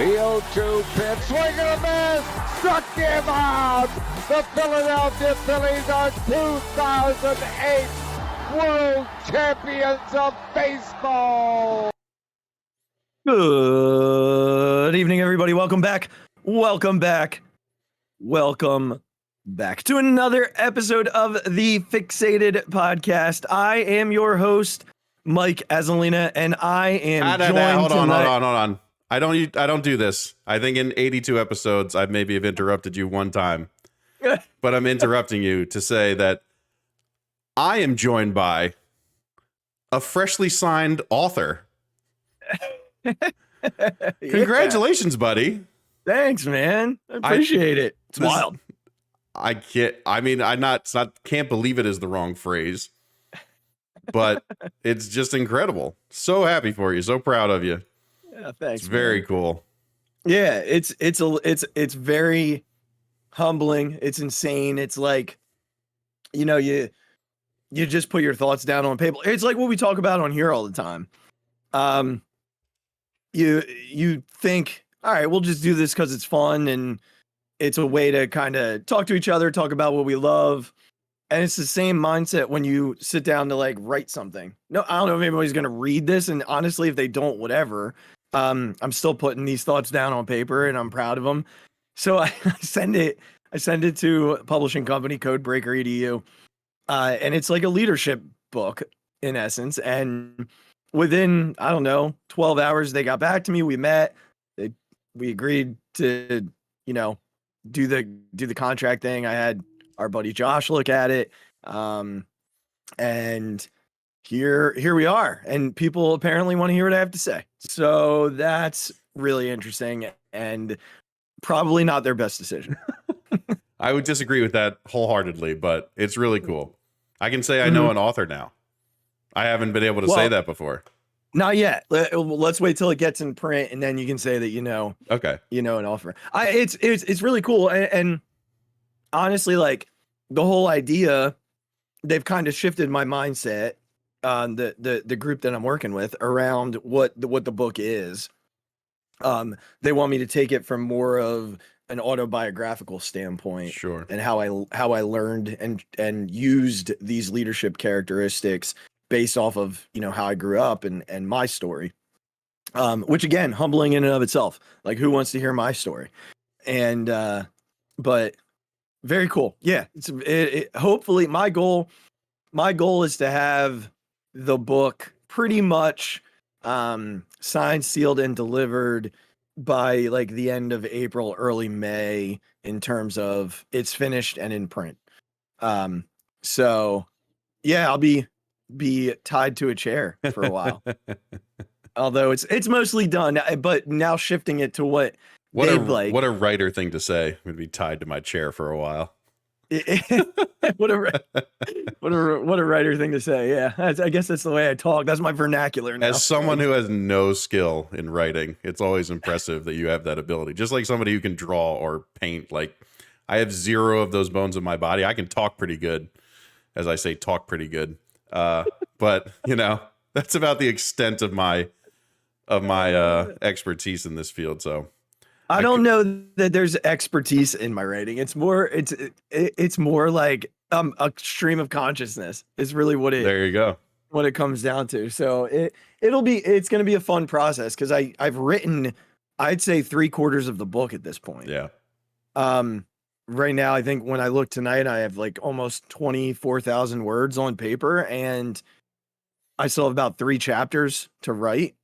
The 0-2 pitch, swing and a miss, struck him out. The Philadelphia Phillies are 2008 World Champions of Baseball. Good evening, everybody. Welcome back to another episode of the Phixated Podcast. I am your host, Mike Azzolina, and I am joined Hold tonight. on. I don't do this. I think in 82 episodes, I maybe have interrupted you one time, but I'm interrupting you to say that I am joined by a freshly signed author. Congratulations, buddy. Thanks, man. I appreciate it. It's wild. Can't believe it is the wrong phrase, but it's just incredible. So happy for you. So proud of you. Yeah, thanks. It's very cool. Yeah, it's very humbling. It's insane. It's like, you just put your thoughts down on paper. It's like what we talk about on here all the time. You think, all right, we'll just do this because it's fun and it's a way to kind of talk to each other, talk about what we love. And it's the same mindset when you sit down to like write something. No, I don't know if anybody's going to read this. And honestly, if they don't, whatever, I'm still putting these thoughts down on paper and I'm proud of them. So I send it to a publishing company, Codebreaker EDU. And it's like a leadership book in essence. And within, 12 hours, they got back to me. We met, we agreed to, do the contract thing. I had our buddy Josh look at it. And here we are. And people apparently want to hear what I have to say. So that's really interesting and probably not their best decision. I would disagree with that wholeheartedly, but it's really cool. I can say I know an author now. I haven't been able to say that before. Not yet. Let's wait till it gets in print, and then you can say that Okay. An author. It's really cool, and honestly, like the whole idea, they've kind of shifted my mindset on the group that I'm working with around what the book is. They want me to take it from more of an autobiographical standpoint, sure, and how I learned and used these leadership characteristics based off of how I grew up and my story, which again, humbling in and of itself. Like, who wants to hear my story? And but very cool. Yeah, hopefully my goal is to have the book pretty much signed, sealed, and delivered by like the end of April, early May, in terms of it's finished and in print. So yeah, I'll be tied to a chair for a while. Although it's mostly done, but now shifting it to what a writer thing to say, would be tied to my chair for a while. what a writer thing to say. Yeah, I guess that's the way I talk. That's my vernacular now. As someone who has no skill in writing, it's always impressive that you have that ability. Just like somebody who can draw or paint. Like, I have zero of those bones in my body. I can talk pretty good, as I say, talk pretty good. But that's about the extent of my expertise in this field. So I don't know that there's expertise in my writing. It's more like a stream of consciousness is really what it comes down to. So it's going to be a fun process because I've written, I'd say 3/4 of the book at this point. Yeah. Right now, I think when I look tonight, I have like almost 24,000 words on paper, and I still have about 3 chapters to write.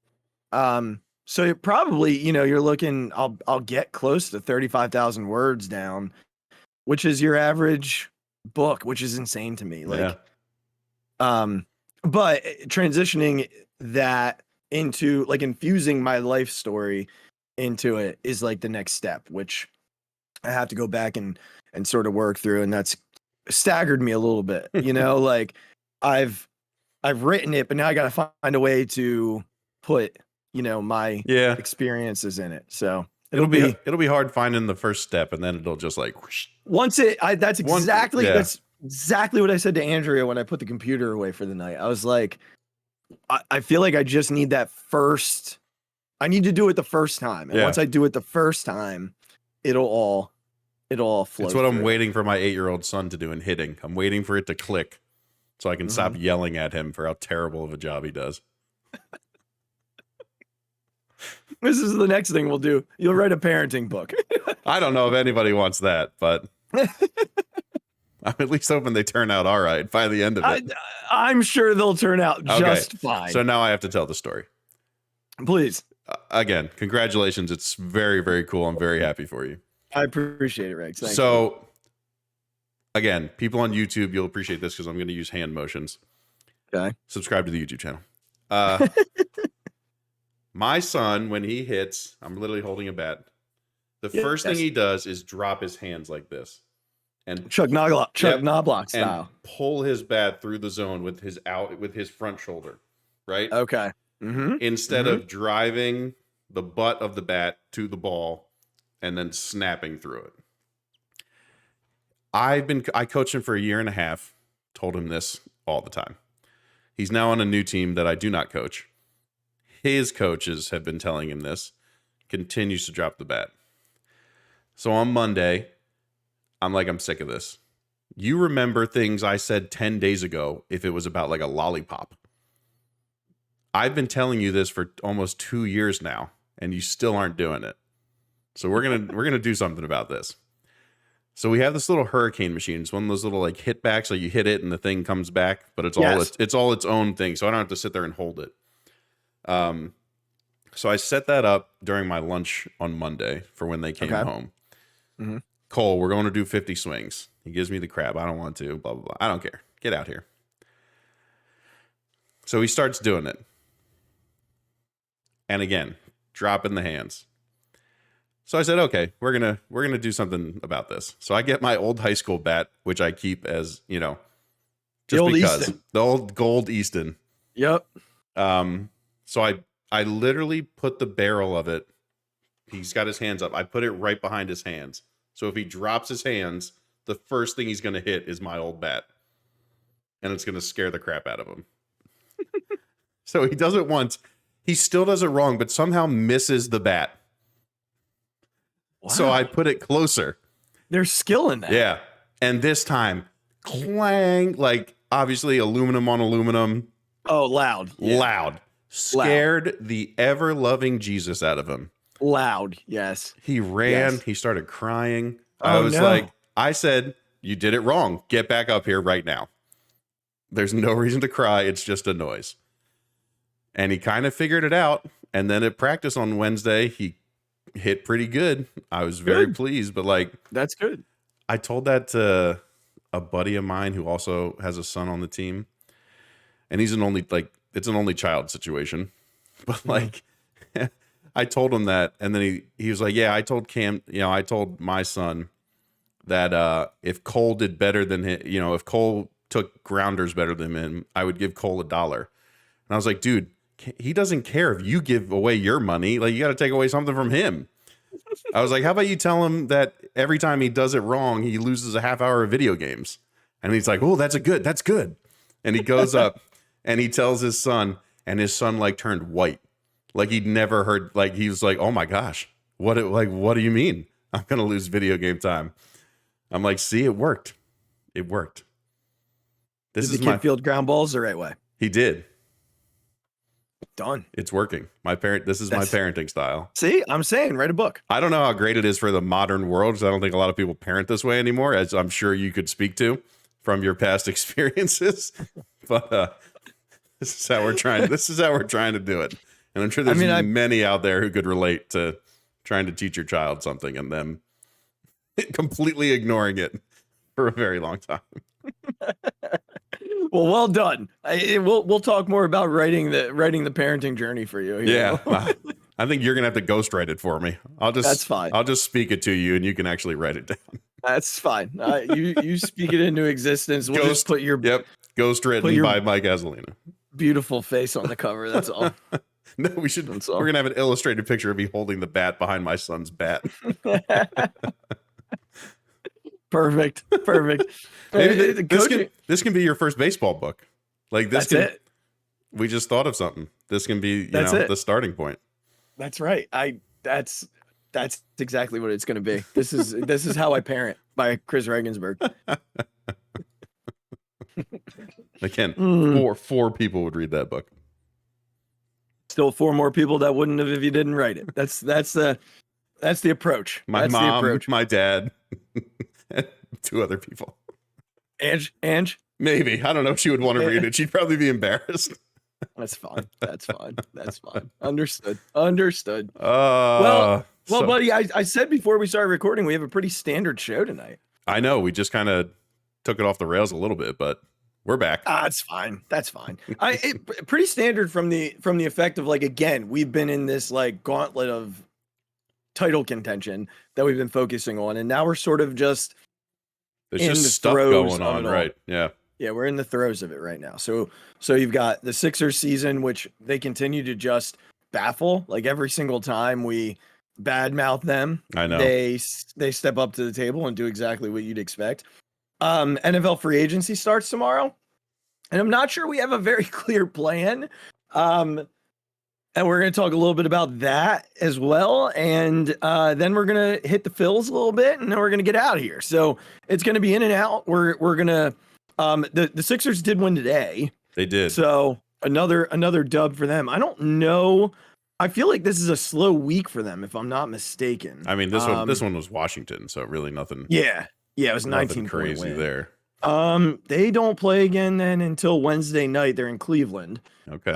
So it probably, you're looking, I'll get close to 35,000 words down, which is your average book, which is insane to me. Like, but transitioning that into like infusing my life story into it is like the next step, which I have to go back and sort of work through. And that's staggered me a little bit, like I've written it, but now I got to find a way to put, my experiences in it. So it'll be hard finding the first step, and then it'll just like whoosh. That's exactly what I said to Andrea when I put the computer away for the night. I was like, I feel like I just need that first I need to do it the first time. And Yeah. once I do it the first time, it'll all flow. It's what I'm through. waiting for my 8-year-old son to do in hitting. I'm waiting for it to click so I can stop yelling at him for how terrible of a job he does. This is the next thing we'll do. You'll write a parenting book. I don't know if anybody wants that, but I'm at least hoping they turn out all right by the end of it. I'm sure they'll turn out just fine. So now I have to tell the story. Please. Again, congratulations. It's very, very cool. I'm very happy for you. I appreciate it, Rex. Thanks. So, again, people on YouTube, you'll appreciate this because I'm going to use hand motions. Okay. Subscribe to the YouTube channel. My son, when he hits, I'm literally holding a bat. The first thing he does is drop his hands like this. And Chuck Knobloch style. And pull his bat through the zone with his front shoulder, right? Okay. Instead of driving the butt of the bat to the ball and then snapping through it. I coached him for a year and a half, told him this all the time. He's now on a new team that I do not coach. His coaches have been telling him this, continues to drop the bat. So on Monday, I'm like, I'm sick of this. You remember things I said 10 days ago if it was about like a lollipop. I've been telling you this for almost 2 years now, and you still aren't doing it. So we're gonna do something about this. So we have this little hurricane machine. It's one of those little like hit backs, like you hit it and the thing comes back, but it's all its own thing. So I don't have to sit there and hold it. So I set that up during my lunch on Monday for when they came home. Cole, we're going to do 50 swings. He gives me the crap. I don't want to, blah, blah, blah. I don't care. Get out here. So he starts doing it. And again, dropping the hands. So I said, okay, we're gonna do something about this. So I get my old high school bat, which I keep as, just because. Easton. The old gold Easton. Yep. So I literally put the barrel of it. He's got his hands up. I put it right behind his hands. So if he drops his hands, the first thing he's going to hit is my old bat. And it's going to scare the crap out of him. So he does it once. He still does it wrong, but somehow misses the bat. Wow. So I put it closer. There's skill in that. Yeah. And this time, clang, like obviously aluminum on aluminum. Oh, loud. Yeah. Loud. Scared the ever-loving Jesus out of him. Loud, yes. He ran. Yes. He started crying. I said, you did it wrong. Get back up here right now. There's no reason to cry. It's just a noise. And he kind of figured it out. And then at practice on Wednesday, he hit pretty good. I was very pleased, but that's good. I told that to a buddy of mine who also has a son on the team. And he's it's an only child situation. But I told him that, and then he was like, yeah, I told Cam, I told my son that if Cole did better than him, if Cole took grounders better than him, I would give Cole $1. And I was like, dude, he doesn't care if you give away your money. Like, you got to take away something from him. I was like, how about you tell him that every time he does it wrong, he loses a half hour of video games? And he's like, oh, that's good. And he goes up and he tells his son, and his son turned white. Like he'd never heard, he was like, oh my gosh, what do you mean? I'm going to lose video game time. I'm like, see, it worked. Did the kid field ground balls the right way? He did. Done. It's working. This is my parenting style. See, I'm saying, write a book. I don't know how great it is for the modern world, because I don't think a lot of people parent this way anymore, as I'm sure you could speak to from your past experiences. But this is how we're trying to do it. And I'm sure there's many out there who could relate to trying to teach your child something and them completely ignoring it for a very long time. Well done. We'll talk more about writing the parenting journey for you. Yeah. I think you're going to have to ghostwrite it for me. That's fine. I'll just speak it to you and you can actually write it down. That's fine. You speak it into existence. We'll just put your ghost written by Mike Azzolina. Beautiful face on the cover. That's all. No, we're going to have an illustrated picture of me holding the bat behind my son's bat. Perfect. Maybe this can be your first baseball book. That's it. We just thought of something. This can be, the starting point. That's right. That's exactly what it's going to be. This is how I parent by Chris Regensburg. Again, four people would read that book. Still 4 more people that wouldn't have if you didn't write it. That's the approach. My mom, my dad, and 2 other people. Ange? Maybe. I don't know if she would want to read it. She'd probably be embarrassed. That's fine. That's fine. Understood. Well, buddy, I said before we started recording, we have a pretty standard show tonight. I know. We just kind of took it off the rails a little bit, but we're back. That's fine. Pretty standard from the effect of, like, again, we've been in this like gauntlet of title contention that we've been focusing on, and now we're sort of just there's just stuff going on, right? Yeah, we're in the throes of it right now. So you've got the Sixers season, which they continue to just baffle. Like, every single time we badmouth them, I know they step up to the table and do exactly what you'd expect. NFL free agency starts tomorrow, and I'm not sure we have a very clear plan. And we're going to talk a little bit about that as well. And then we're going to hit the fills a little bit, and then we're going to get out of here. So it's going to be in and out. We're going to, the Sixers did win today. They did. So another dub for them. I don't know. I feel like this is a slow week for them, if I'm not mistaken. I mean, this one was Washington, so really nothing. Yeah, it was 19 crazy there. They don't play again then until Wednesday night. They're in Cleveland. Okay.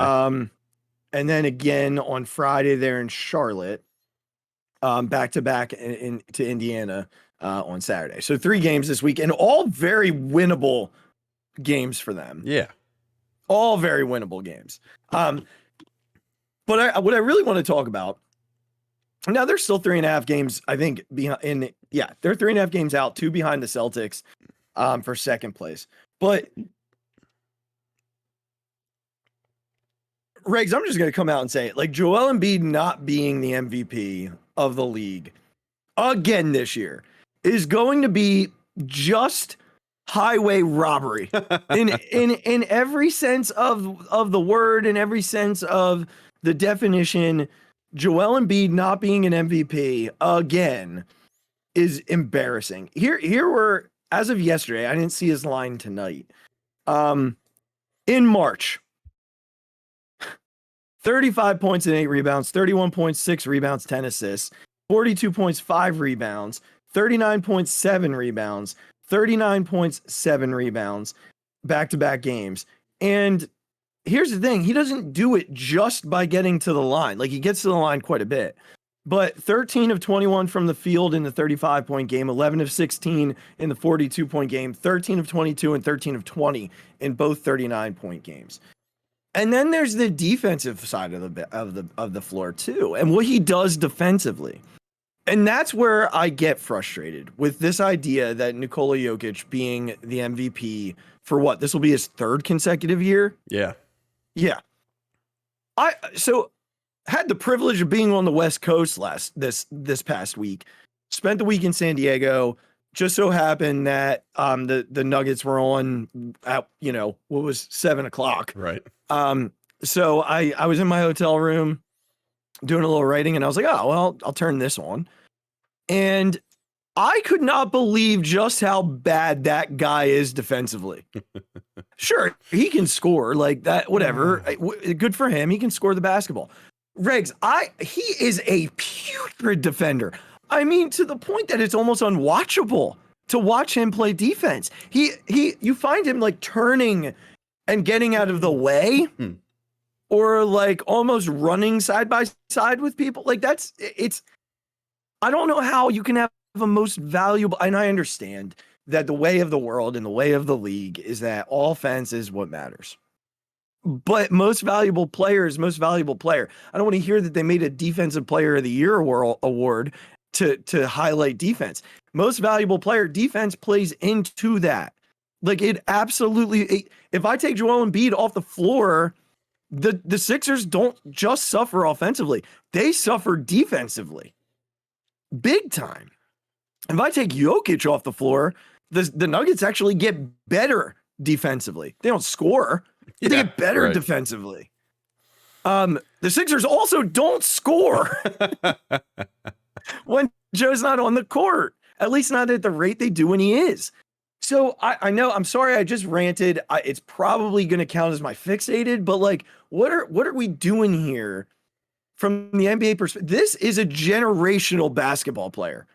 And then again on Friday, they're in Charlotte, back to back to Indiana on Saturday. So 3 games this week, and all very winnable games for them. Yeah, all very winnable games. But what I really want to talk about now, they're still 3.5 games, I think, behind. They're 3.5 games out, 2 behind the Celtics for second place. But Regs, I'm just going to come out and say it. Like, Joel Embiid not being the MVP of the league again this year is going to be just highway robbery in every sense of the word, in every sense of the definition. Joel Embiid not being an MVP again is embarrassing. Here we're, as of yesterday, I didn't see his line tonight. In March, 35 points and 8 rebounds, 31 points, 6 rebounds, 10 assists, 42 points, 5 rebounds, 39.7 rebounds, 39.7 rebounds, back-to-back games. And here's the thing. He doesn't do it just by getting to the line. Like, he gets to the line quite a bit. But 13 of 21 from the field in the 35-point game, 11 of 16 in the 42-point game, 13 of 22 and 13 of 20 in both 39-point games. And then there's the defensive side of the floor too, and what he does defensively. And that's where I get frustrated with this idea that Nikola Jokic being the MVP for what? This will be his 3rd consecutive year? Yeah. I had the privilege of being on the West Coast this past week. Spent the week in San Diego. Just so happened that the Nuggets were on at, what was 7:00. Right. So I was in my hotel room doing a little writing, and I was like, oh, well, I'll turn this on. And I could not believe just how bad that guy is defensively. Sure, he can score like that, whatever. Good for him. He can score the basketball. Regs, he is a putrid defender. I mean, to the point that it's almost unwatchable to watch him play defense. You find him like turning and getting out of the way, or like almost running side by side with people. Like, I don't know how you can have a most valuable, and I understand that the way of the world and the way of the league is that offense is what matters. But most valuable player is most valuable player. I don't want to hear that they made a defensive player of the year award to highlight defense. Most valuable player, defense plays into that. Like, it absolutely, if I take Joel Embiid off the floor, the Sixers don't just suffer offensively. They suffer defensively. Big time. If I take Jokic off the floor, the Nuggets actually get better defensively. They don't score, but they get better defensively. The Sixers also don't score when Joe's not on the court, at least not at the rate they do when he is. So I know, I'm sorry, I just ranted. It's probably going to count as my fixated, but like, what are we doing here from the NBA perspective? This is a generational basketball player.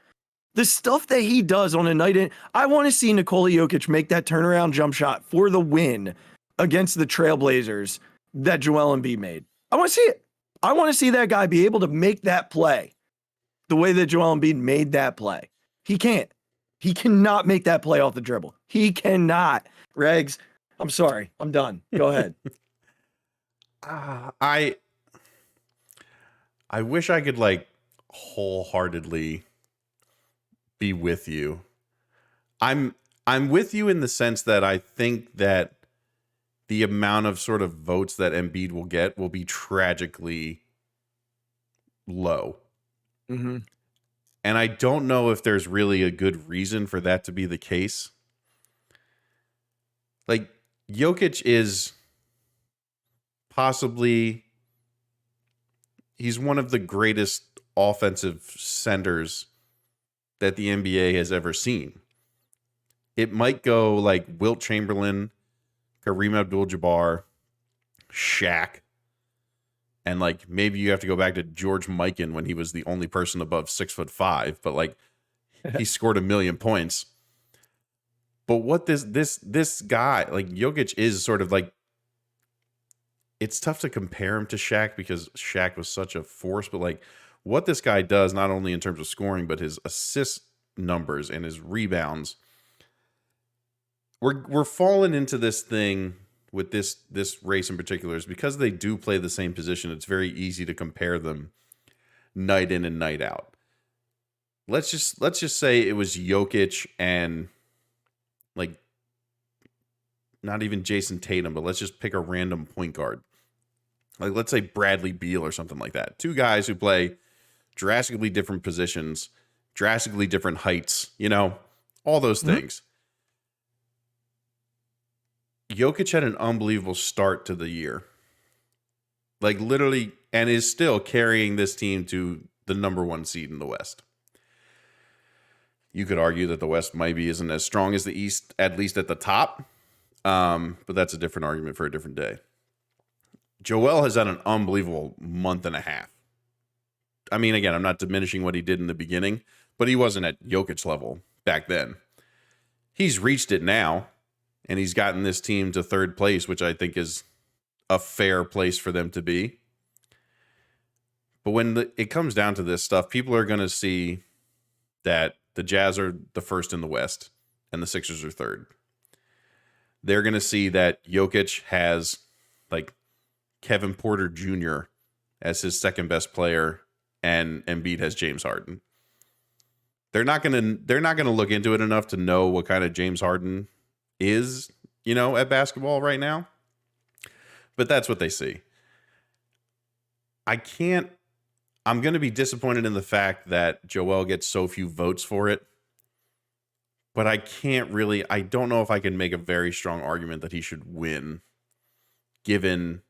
The stuff that he does on a night in, I want to see Nikola Jokic make that turnaround jump shot for the win against the Trailblazers that Joel Embiid made. I want to see it. I want to see that guy be able to make that play the way that Joel Embiid made that play. He can't. He cannot make that play off the dribble. He cannot. Regs, I'm sorry. I'm done. Go ahead. I wish I could like wholeheartedly be with you. I'm with you in the sense that I think that the amount of sort of votes that Embiid will get will be tragically low. Mm-hmm. And I don't know if there's really a good reason for that to be the case. Like, Jokic is possibly, he's one of the greatest offensive centers that the NBA has ever seen. It might go like Wilt Chamberlain, Kareem Abdul-Jabbar, Shaq, and like maybe you have to go back to George Mikan when he was the only person above 6'5", but like he scored 1 million points. But what this guy, like Jokic, is sort of like, it's tough to compare him to Shaq because Shaq was such a force, but like what this guy does, not only in terms of scoring, but his assist numbers and his rebounds. We're falling into this thing with this race in particular is because they do play the same position. It's very easy to compare them night in and night out. Let's just say it was Jokic and like not even Jason Tatum, but let's just pick a random point guard. Like let's say Bradley Beal or something like that. Two guys who play drastically different positions, drastically different heights, you know, all those things. Jokic had an unbelievable start to the year. Like literally, and is still carrying this team to the number 1 seed in the West. You could argue that the West maybe isn't as strong as the East, at least at the top. But that's a different argument for a different day. Joel has had an unbelievable month and a half. I mean, again, I'm not diminishing what he did in the beginning, but he wasn't at Jokic level back then. He's reached it now. And he's gotten this team to 3rd place, which I think is a fair place for them to be. But when it comes down to this stuff, people are going to see that the Jazz are the 1st in the West and the Sixers are 3rd. They're going to see that Jokic has like Kevin Porter Jr. as his 2nd best player and Embiid has James Harden. They're not going to look into it enough to know what kind of James Harden is, you know, at basketball right now. But that's what they see. I'm going to be disappointed in the fact that Joel gets so few votes for it. But I don't know if I can make a very strong argument that he should win, given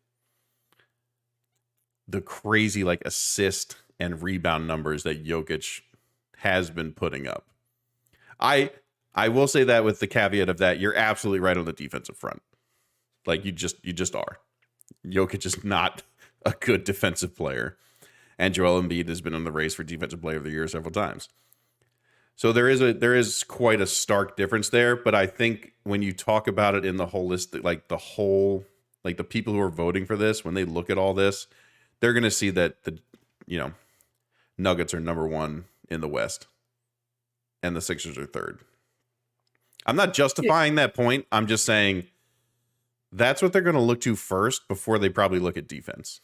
the crazy like assist and rebound numbers that Jokic has been putting up. I will say that with the caveat of that, you're absolutely right on the defensive front. Like you just are. Jokic is not a good defensive player. And Joel Embiid has been in the race for defensive player of the year several times. So there is quite a stark difference there. But I think when you talk about it in the holistic, like the people who are voting for this, when they look at all this, they're going to see that the Nuggets are number 1 in the West and the Sixers are 3rd. I'm not justifying that point. I'm just saying that's what they're going to look to first before they probably look at defense.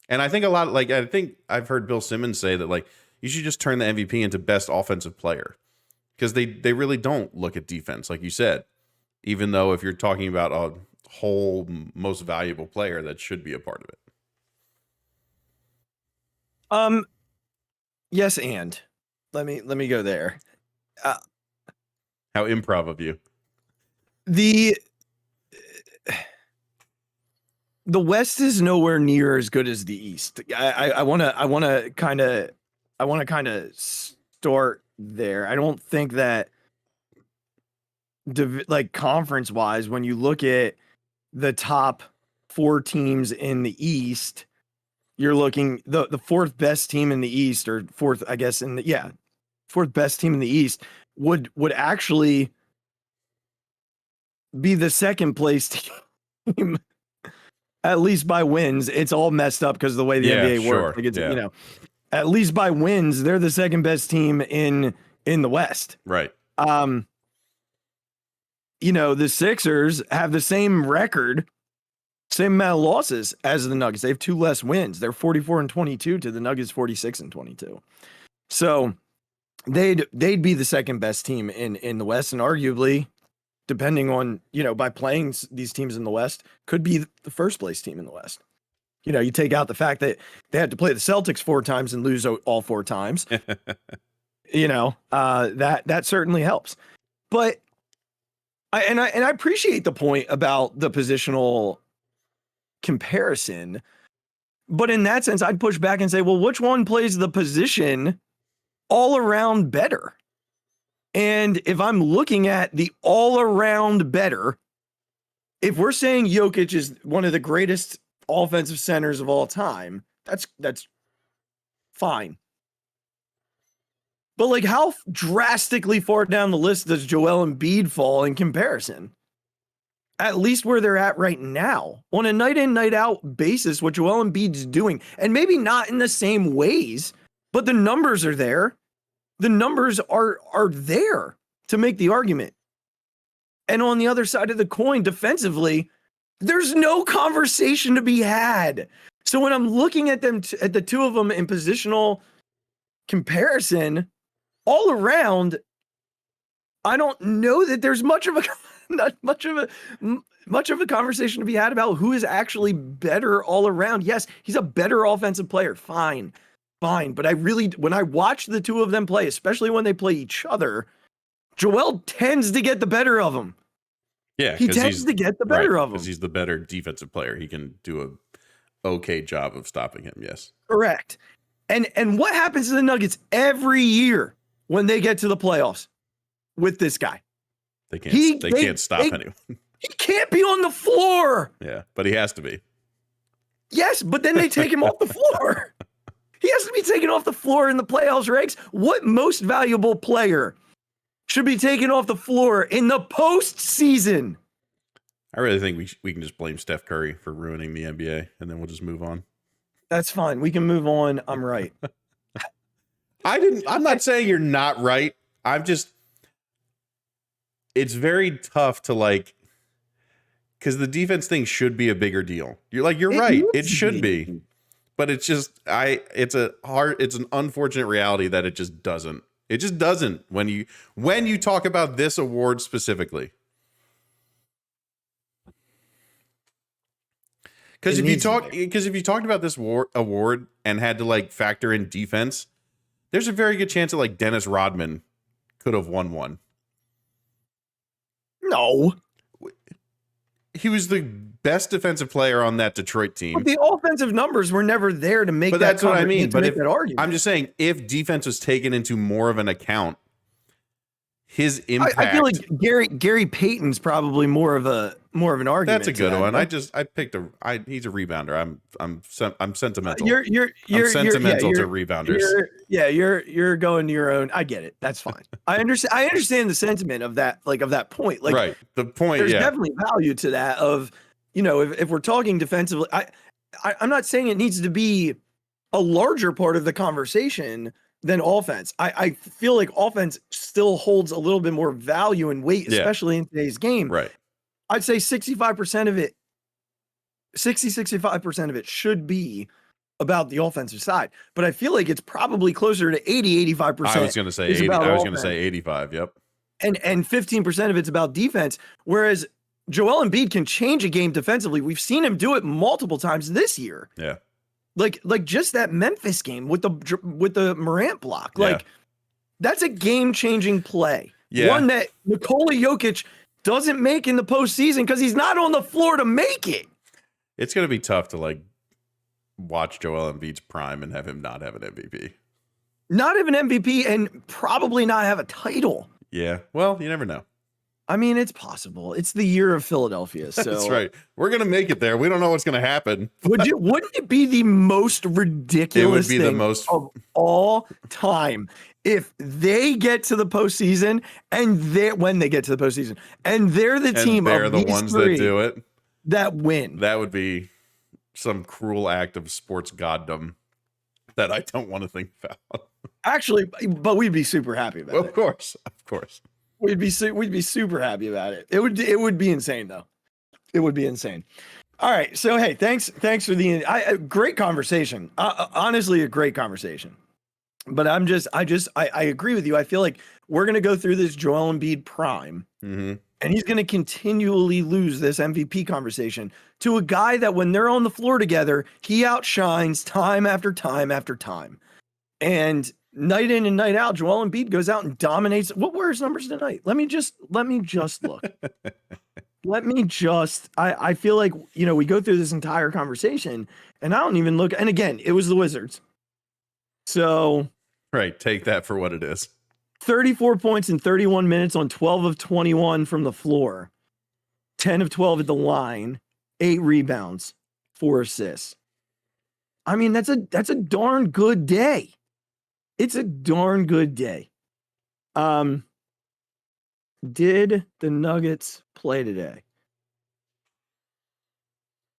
And I think I think I've heard Bill Simmons say that like you should just turn the MVP into best offensive player because they really don't look at defense, like you said, even though if you're talking about a whole most valuable player, that should be a part of it. Yes, and let me go there. How improv of you. the West is nowhere near as good as the East. I want to kind of start there. I don't think that like conference wise, when you look at the top 4 teams in the East, you're looking the fourth best team in the East, or fourth, I guess, fourth best team in the East would actually be the second place team, at least by wins. It's all messed up because of the way the NBA works. Like it's, at least by wins, they're the second best team in the West. Right. The Sixers have the same record, same amount of losses as the Nuggets. They have 2 less wins. They're 44-22 to the Nuggets 46-22. So they'd be the second best team in the West, and arguably, depending on, by playing these teams in the West, could be the first place team in the West. You take out the fact that they had to play the Celtics 4 times and lose all 4 times. That certainly helps. But I appreciate the point about the positional comparison. But in that sense, I'd push back and say, well, which one plays the position all around better? And if I'm looking at the all around better, if we're saying Jokic is one of the greatest offensive centers of all time, that's fine. But like, how drastically far down the list does Joel Embiid fall in comparison? At least where they're at right now, on a night in, night out basis, what Joel Embiid's doing, and maybe not in the same ways, but the numbers are there. The numbers are there to make the argument. And on the other side of the coin, defensively, there's no conversation to be had. So when I'm looking at them, at the 2 of them in positional comparison, all around, I don't know that there's much of a conversation to be had about who is actually better all around. Yes, he's a better offensive player. Fine. But when I watch the 2 of them play, especially when they play each other, Joel tends to get the better of him. Yeah, he tends to get the better of him because he's the better defensive player. He can do a okay job of stopping him. Yes, correct. And what happens to the Nuggets every year when they get to the playoffs with this guy? They can't stop anyone. He can't be on the floor. Yeah, but he has to be. Yes, but then they take him off the floor. He has to be taken off the floor in the playoffs, Regs. What most valuable player should be taken off the floor in the postseason? I really think we can just blame Steph Curry for ruining the NBA, and then we'll just move on. That's fine. We can move on. I'm right. I'm not saying you're not right. It's very tough to because the defense thing should be a bigger deal. You're right. It should be. But it's just it's an unfortunate reality that it just doesn't. It just doesn't when you talk about this award specifically. Because if you talked about this award and had to factor in defense, there's a very good chance that Dennis Rodman could have won one. No. He was the best defensive player on that Detroit team. But the offensive numbers were never there to make that's what I mean. But that argument. I'm just saying, if defense was taken into more of an account, his impact. I feel like Gary Payton's probably more of an argument. That's a good one. I picked he's a rebounder. I'm sentimental. I'm sentimental to rebounders. You're going to your own. I get it. That's fine. I understand the sentiment of that, of that point. Right. The point. There's definitely value to that. Of if we're talking defensively, I'm not saying it needs to be a larger part of the conversation than offense. I feel like offense still holds a little bit more value and weight, especially in today's game. Right. I'd say 65% of it, 65% of it should be about the offensive side. But I feel like it's probably closer to 85%. I was going to say 80. I was going to say 85. Yep. And 15% of it's about defense. Whereas Joel Embiid can change a game defensively. We've seen him do it multiple times this year. Yeah. Like just that Memphis game with the Morant block. That's a game-changing play. Yeah. One that Nikola Jokic doesn't make in the postseason because he's not on the floor to make it. It's going to be tough to like watch Joel Embiid's prime and have him not have an MVP. Not have an MVP and probably not have a title. Yeah. Well, you never know. I mean, it's possible. It's the year of Philadelphia. So that's right. We're going to make it there. We don't know what's going to happen. Wouldn't it be the most ridiculous it would be thing the most of all time if they get to the postseason when they get to the postseason and they're the team they're of the these ones three that do it that win? That would be some cruel act of sports goddom that I don't want to think about. Actually, but we'd be super happy about it. Of course. We'd be super happy about it. It would be insane though. It would be insane. All right. So hey, thanks for the great conversation. Honestly, a great conversation. But I agree with you. I feel like we're gonna go through this Joel Embiid prime, and he's gonna continually lose this MVP conversation to a guy that when they're on the floor together, he outshines time after time after time. And night in and night out, Joel Embiid goes out and dominates. What were his numbers tonight? Let me just look. I feel like, we go through this entire conversation and I don't even look. And again, it was the Wizards. So. Right. Take that for what it is. 34 points in 31 minutes on 12 of 21 from the floor. 10 of 12 at the line. 8 rebounds. 4 assists. I mean, that's a darn good day. It's a darn good day. Did the Nuggets play today?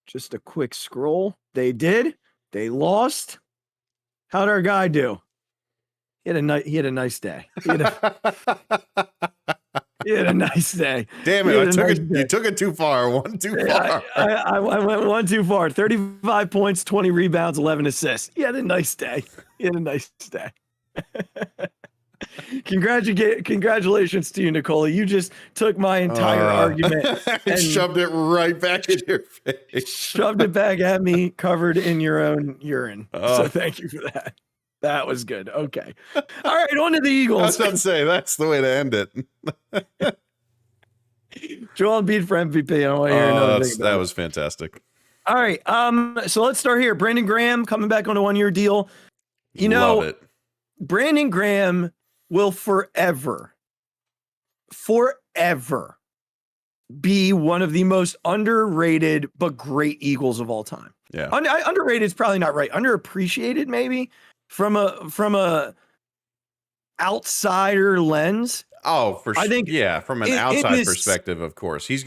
Just a quick scroll. They did. They lost. How'd our guy do? He had a nice day. He had a nice day. Damn it! You took it too far. One too far. I went one too far. 35 points, 20 rebounds, 11 assists. He had a nice day. Congratulations to you, Nicola. You just took my entire argument and shoved it right back in your face. Shoved it back at me, covered in your own urine. So thank you for that. That was good. Okay. All right, on to the Eagles. I was about to say, that's the way to end it. Joel Embiid for MVP. I don't want to hear another thing. That was fantastic. All right. So let's start here. Brandon Graham coming back on a 1-year deal. Love it. Brandon Graham will forever be one of the most underrated but great Eagles of all time. Yeah. Underrated is probably not right. Underappreciated maybe from a outsider lens. Oh, for sure. I think from an outside perspective, of course. He's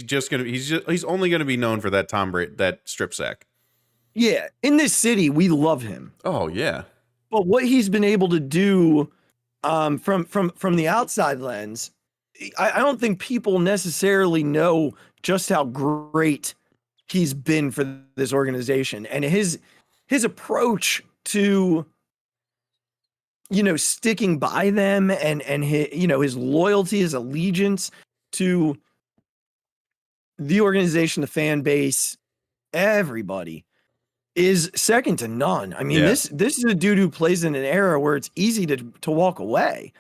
only going to be known for that Tom Brady, that strip sack. Yeah, in this city we love him. Oh, yeah. But what he's been able to do from the outside lens, I don't think people necessarily know just how great he's been for this organization, and his approach to sticking by them and his loyalty, his allegiance to the organization, the fan base, everybody is second to none. I mean, this is a dude who plays in an era where it's easy to walk away,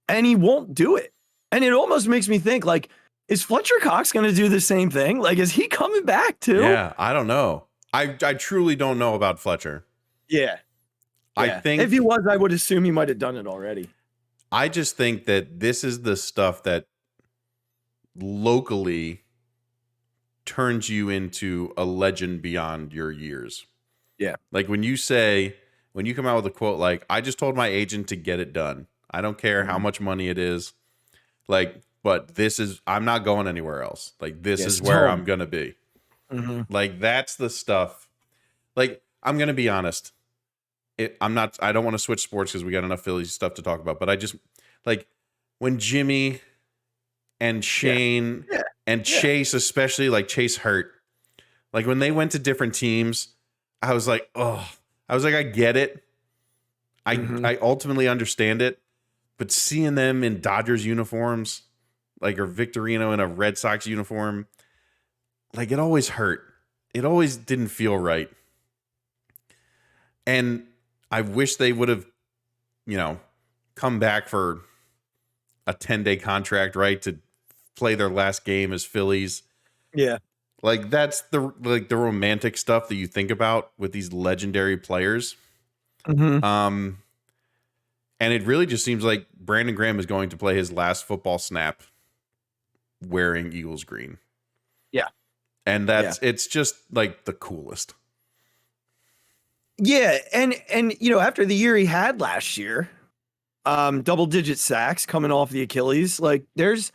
and he won't do it. And it almost makes me think, like, is Fletcher Cox going to do the same thing? Like, is he coming back too? Yeah, I don't know. I truly don't know about Fletcher. Yeah. I think if he was, I would assume he might have done it already. I just think that this is the stuff that locally turns you into a legend beyond your years. Yeah. Like when you come out with a quote like, I just told my agent to get it done. I don't care how much money it is. Like, but I'm not going anywhere else. Like, this is where I'm going to be. Mm-hmm. Like, that's the stuff. Like, I'm going to be honest. I don't want to switch sports because we got enough Phillies stuff to talk about, but I just like when Jimmy and Shane and Chase, especially like Chase hurt, like when they went to different teams, I was like, I get it. I ultimately understand it, but seeing them in Dodgers uniforms, like, or Victorino in a Red Sox uniform, like, it always hurt. It always didn't feel right. And I wish they would have, come back for a 10-day contract, right, to play their last game as Phillies. Yeah. Like that's the romantic stuff that you think about with these legendary players. Mm-hmm. And it really just seems like Brandon Graham is going to play his last football snap wearing Eagles green. Yeah. And it's just like the coolest. Yeah. And, after the year he had last year, double-digit sacks coming off the Achilles, like there's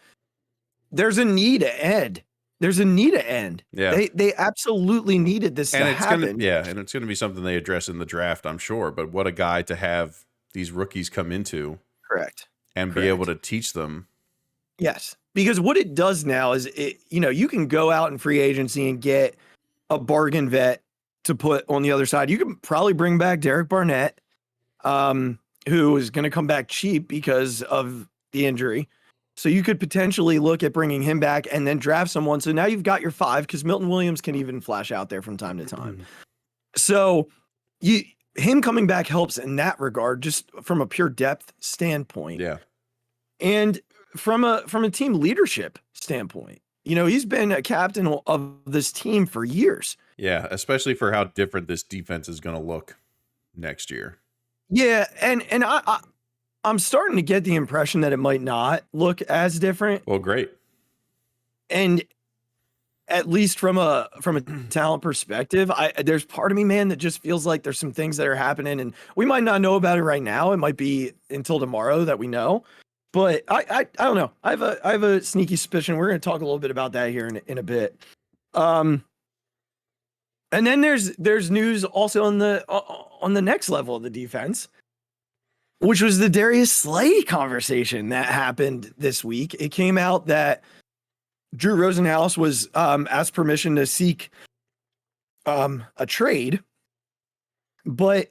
a need to end. There's a need to end. Yeah. They absolutely needed this to happen. And it's going to be something they address in the draft, I'm sure. But what a guy to have these rookies come into. Correct. And be able to teach them. Yes. Because what it does now is you can go out in free agency and get a bargain vet to put on the other side. You can probably bring back Derek Barnett, who is going to come back cheap because of the injury. So you could potentially look at bringing him back and then draft someone. So now you've got your 5 because Milton Williams can even flash out there from time to time. So him coming back helps in that regard, just from a pure depth standpoint. Yeah. And from a team leadership standpoint, he's been a captain of this team for years. Yeah, especially for how different this defense is going to look next year. Yeah, and I'm starting to get the impression that it might not look as different. Well, great. And at least from a talent perspective, there's part of me, man, that just feels like there's some things that are happening, and we might not know about it right now. It might be until tomorrow that we know. But I don't know. I have a sneaky suspicion. We're going to talk a little bit about that here in a bit. And then there's news also on the next level of the defense, which was the Darius Slay conversation that happened this week. It came out that Drew Rosenhaus was asked permission to seek a trade. But,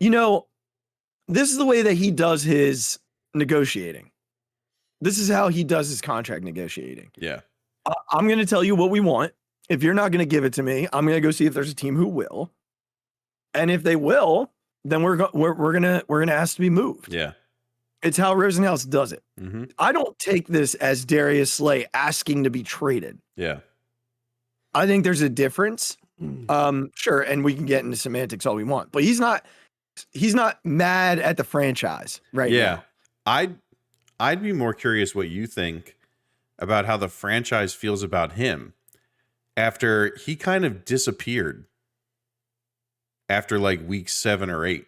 this is the way that he does his negotiating. This is how he does his contract negotiating. Yeah. I'm going to tell you what we want. If you're not going to give it to me, I'm going to go see if there's a team who will. And if they will, then we're going to ask to be moved. Yeah. It's how Rosenhaus does it. Mm-hmm. I don't take this as Darius Slay asking to be traded. Yeah. I think there's a difference. Sure. And we can get into semantics all we want, but he's not mad at the franchise right now. I'd be more curious what you think about how the franchise feels about him after he kind of disappeared after like week 7 or 8.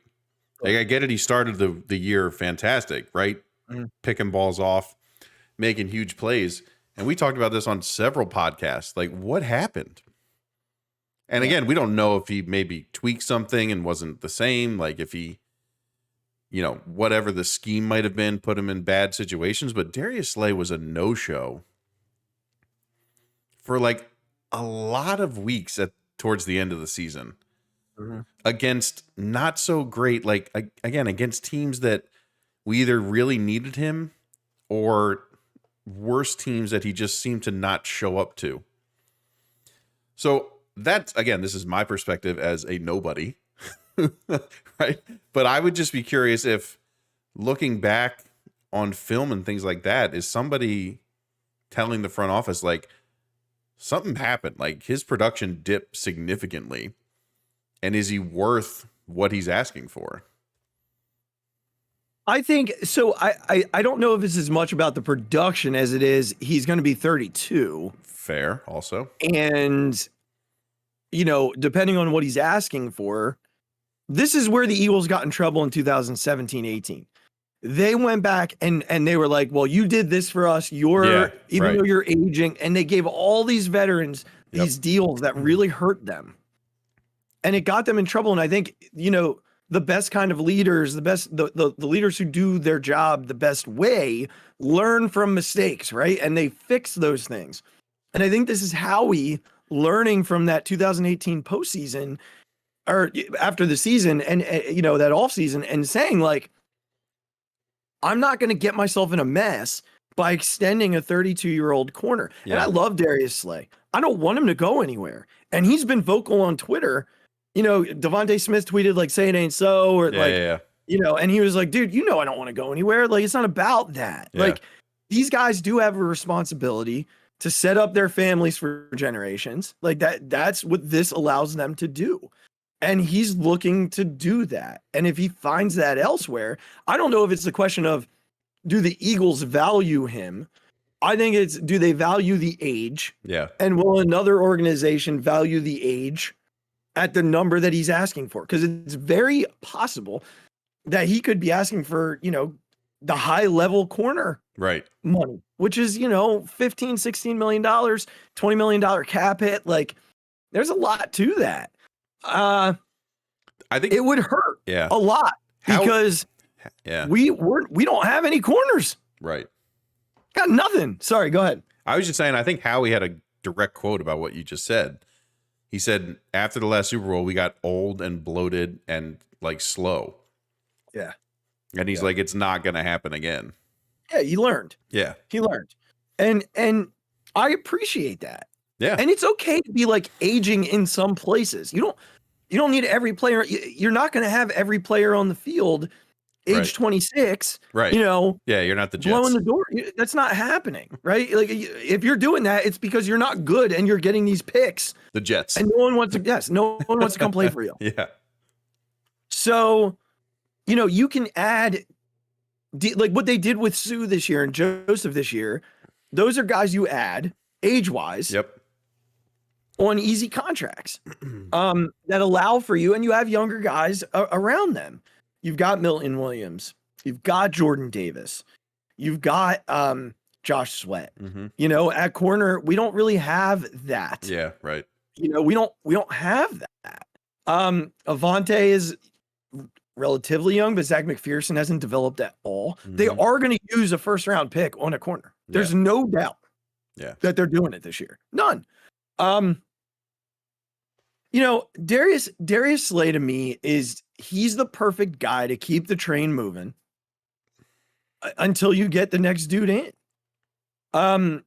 Like, I get it. He started the year fantastic, right? Mm-hmm. Picking balls off, making huge plays. And we talked about this on several podcasts. Like, what happened? And again, we don't know if he maybe tweaked something and wasn't the same. Like if he, whatever the scheme might have been, put him in bad situations. But Darius Slay was a no-show for like a lot of weeks towards the end of the season. Mm-hmm. Against not so great, like again, against teams that we either really needed him or worse teams that he just seemed to not show up to. So that's, again, this is my perspective as a nobody, right? But I would just be curious if, looking back on film and things like that, is somebody telling the front office, like, something happened, like his production dipped significantly, and is he worth what he's asking for? I think so. I don't know if it's as much about the production as it is he's going to be 32. Fair, also. And, depending on what he's asking for, this is where the Eagles got in trouble in 2017-18. They went back and they were like, well, you did this for us. Though you're aging, and they gave all these veterans these deals that really hurt them. And it got them in trouble. And I think, the best kind of leaders, the leaders who do their job the best way, learn from mistakes, right? And they fix those things. And I think this is Howie learning from that 2018 postseason, or after the season, and that offseason, and saying, like, I'm not going to get myself in a mess by extending a 32-year-old corner. Yeah. And I love Darius Slay. I don't want him to go anywhere. And he's been vocal on Twitter. Devontae Smith tweeted, like, say it ain't so, or and he was like, dude, I don't want to go anywhere. Like, it's not about that. Yeah. Like, these guys do have a responsibility to set up their families for generations. Like that's what this allows them to do. And he's looking to do that. And if he finds that elsewhere, I don't know if it's the question of, do the Eagles value him? I think it's, do they value the age? Yeah. And will another organization value the age at the number that he's asking for? Because it's very possible that he could be asking for, the high level corner money, which is, $15-16 million, $20 million cap hit. Like, there's a lot to that. I think it would hurt a lot because we don't have any corners. Right. Got nothing. Sorry, go ahead. I was just saying, I think Howie had a direct quote about what you just said. He said, after the last Super Bowl, we got old and bloated and like slow. Yeah. And he's like, it's not going to happen again. Yeah, he learned. Yeah. He learned. And I appreciate that. Yeah. And it's okay to be like aging in some places. You don't need every player. You're not going to have every player on the field age 26. Right. Yeah, you're not the Jets. Blowing the door. That's not happening. Right. Like, if you're doing that, it's because you're not good and you're getting these picks. The Jets. And no one wants to come play for you. Yeah. So, you can add, like what they did with Sue this year and Joseph this year. Those are guys you add age-wise. Yep. On easy contracts that allow for you, and you have younger guys around them. You've got Milton Williams. You've got Jordan Davis. You've got Josh Sweat. Mm-hmm. At corner, we don't really have that. Yeah, right. We don't have that. Avante is relatively young, but Zach McPherson hasn't developed at all. Mm-hmm. They are going to use a first-round pick on a corner. There's no doubt that they're doing it this year. None. Darius Slay to me he's the perfect guy to keep the train moving until you get the next dude in. And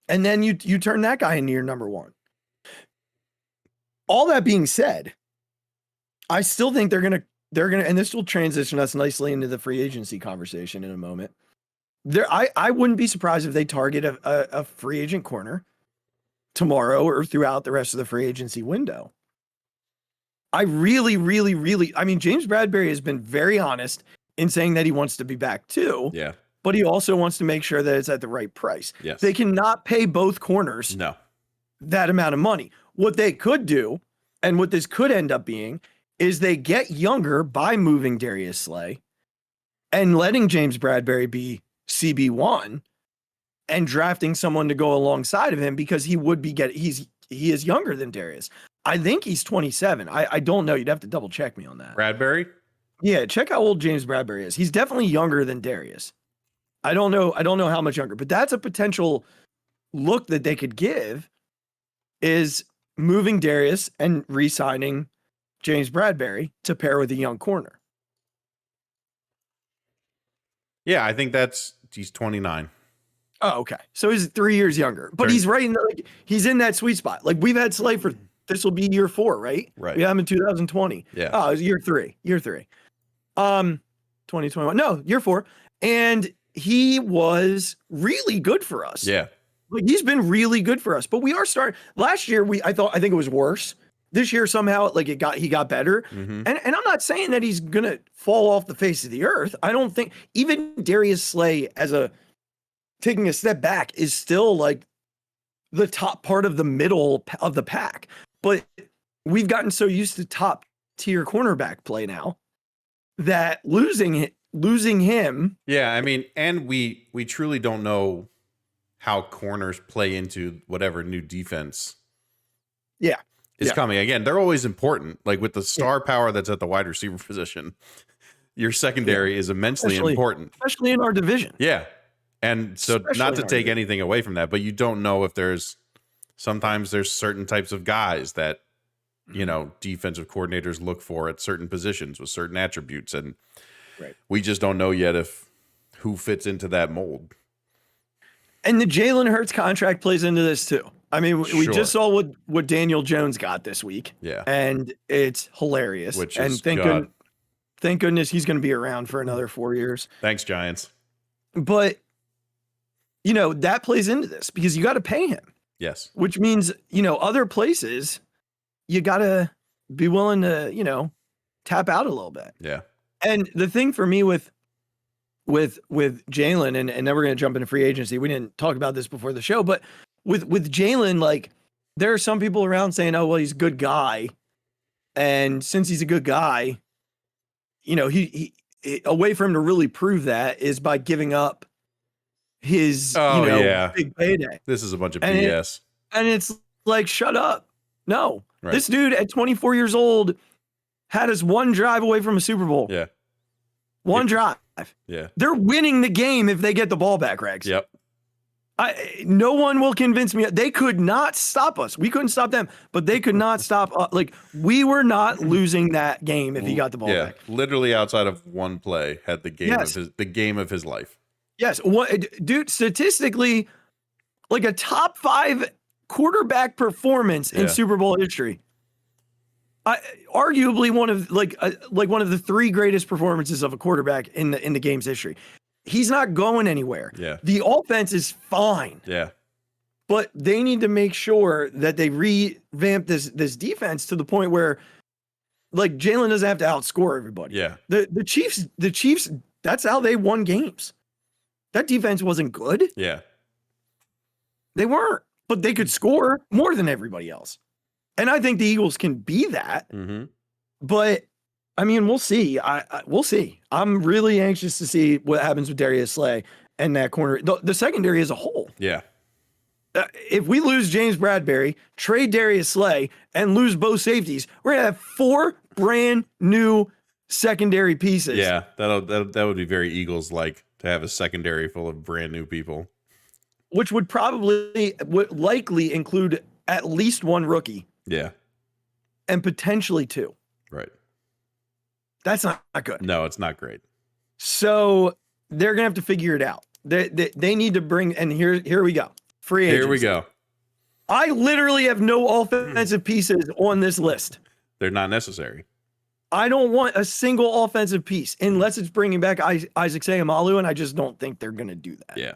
then you turn that guy into your number one. All that being said, I still think they're gonna, and this will transition us nicely into the free agency conversation in a moment. I wouldn't be surprised if they target a free agent corner tomorrow or throughout the rest of the free agency window. I really, really, really, James Bradbury has been very honest in saying that he wants to be back too. Yeah. But he also wants to make sure that it's at the right price. Yes. They cannot pay both corners that amount of money. What they could do, and what this could end up being, is they get younger by moving Darius Slay and letting James Bradbury be CB1 and drafting someone to go alongside of him, because he is younger than Darius. I think he's 27. I don't know. You'd have to double check me on that. Bradbury? Yeah, check how old James Bradbury is. He's definitely younger than Darius. I don't know how much younger, but that's a potential look that they could give, is moving Darius and re-signing James Bradbury to pair with a young corner. Yeah, I think he's 29. Oh, okay. So he's 3 years younger, but he's right in he's in that sweet spot. Like, we've had Slay for, this will be year 4, right? Right. We had him in 2020. Yeah. Oh, it was year 3. 2021. No, year 4. And he was really good for us. Yeah. Like, he's been really good for us, but we are starting. Last year, I think it was worse. This year, somehow, like, he got better. Mm-hmm. And I'm not saying that he's going to fall off the face of the earth. I don't think even Darius Slay taking a step back is still like the top part of the middle of the pack. But we've gotten so used to top tier cornerback play now that losing him. Yeah. And we truly don't know how corners play into whatever new defense. Yeah. Is coming. Again, they're always important. Like, with the star power that's at the wide receiver position, your secondary is immensely important. Especially in our division. Yeah. And so, not to take anything away from that, but you don't know if sometimes there's certain types of guys that, defensive coordinators look for at certain positions with certain attributes. And we just don't know yet who fits into that mold. And the Jalen Hurts contract plays into this too. We just saw what Daniel Jones got this week. Yeah. And it's hilarious. Thank goodness he's going to be around for another 4 years. Thanks, Giants. But that plays into this because you got to pay him, Yes. which means, other places you got to be willing to, tap out a little bit. Yeah. And the thing for me with Jalen, and then we're going to jump into free agency. We didn't talk about this before the show, but with Jalen, like there are some people around saying, oh, well, he's a good guy. And since he's a good guy, he a way for him to really prove that is by giving up his, big payday. This is a bunch of BS. And it's like, shut up. No, Right. This dude at 24 years old had us one drive away from a Super Bowl. Yeah. One drive. Yeah. They're winning the game if they get the ball back, Rex. Yep. No one will convince me. They could not stop us. We couldn't stop them, but they could not stop us. Like, we were not losing that game if he got the ball back. Literally outside of one play had the game Yes. of his life. Yes. Dude, statistically, like a top 5 quarterback performance in Super Bowl history. Arguably one of one of the 3 greatest performances of a quarterback in the game's history. He's not going anywhere. Yeah. The offense is fine. Yeah. But they need to make sure that they revamp this defense to the point where, like, Jalen doesn't have to outscore everybody. Yeah. The Chiefs, that's how they won games. That defense wasn't good. Yeah. They weren't, but they could score more than everybody else. And I think the Eagles can be that. Mm-hmm. But I mean, we'll see. We'll see. I'm really anxious to see what happens with Darius Slay and that corner, the secondary as a whole. Yeah. If we lose James Bradbury, trade Darius Slay, and lose both safeties, we're gonna have 4 brand new secondary pieces. Yeah, that would be very Eagles-like to have a secondary full of brand new people, which would likely include at least 1 rookie. Yeah, and potentially 2. Right. That's not good. No, it's not great. So they're gonna have to figure it out. They need to bring, and here we go. Free agency. Here we go. I literally have no offensive pieces on this list. They're not necessary. I don't want a single offensive piece unless it's bringing back Isaac Seumalo, and I just don't think they're gonna do that. Yeah.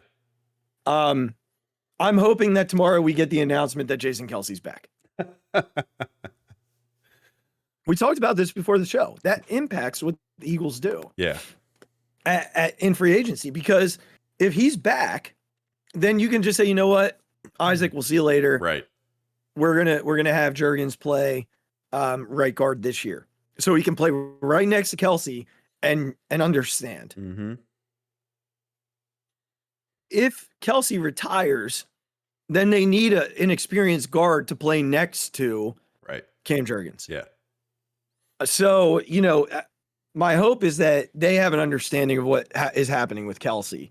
I'm hoping that tomorrow we get the announcement that Jason Kelce's back. We talked about this before the show. That impacts what the Eagles do. Yeah. In free agency, because if he's back, then you can just say, you know what, Isaac, we'll see you later. Right. We're gonna have Juergens play right guard this year, so he can play right next to Kelce and understand. Mm-hmm. If Kelce retires, then they need an experienced guard to play next to Cam Juergens. Yeah. So, my hope is that they have an understanding of what is happening with Kelce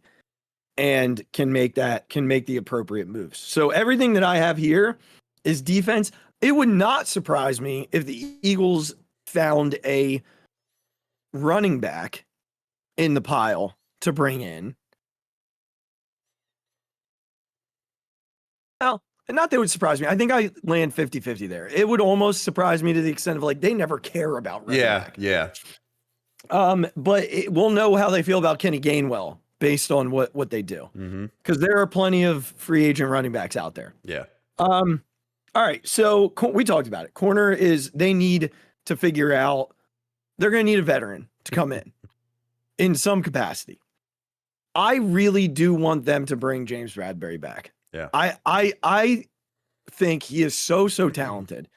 and can make the appropriate moves. So everything that I have here is defense. It would not surprise me if the Eagles found a running back in the pile to bring in. Well, not that it would surprise me. I think I land 50-50 there. It would almost surprise me to the extent of like, they never care about running back. Yeah. But we'll know how they feel about Kenny Gainwell based on what they do. Because there are plenty of free agent running backs out there. Yeah. All right. So we talked about it. Corner is, they need to figure out, they're going to need a veteran to come in some capacity. I really do want them to bring James Bradbury back. Yeah. I think he is so talented.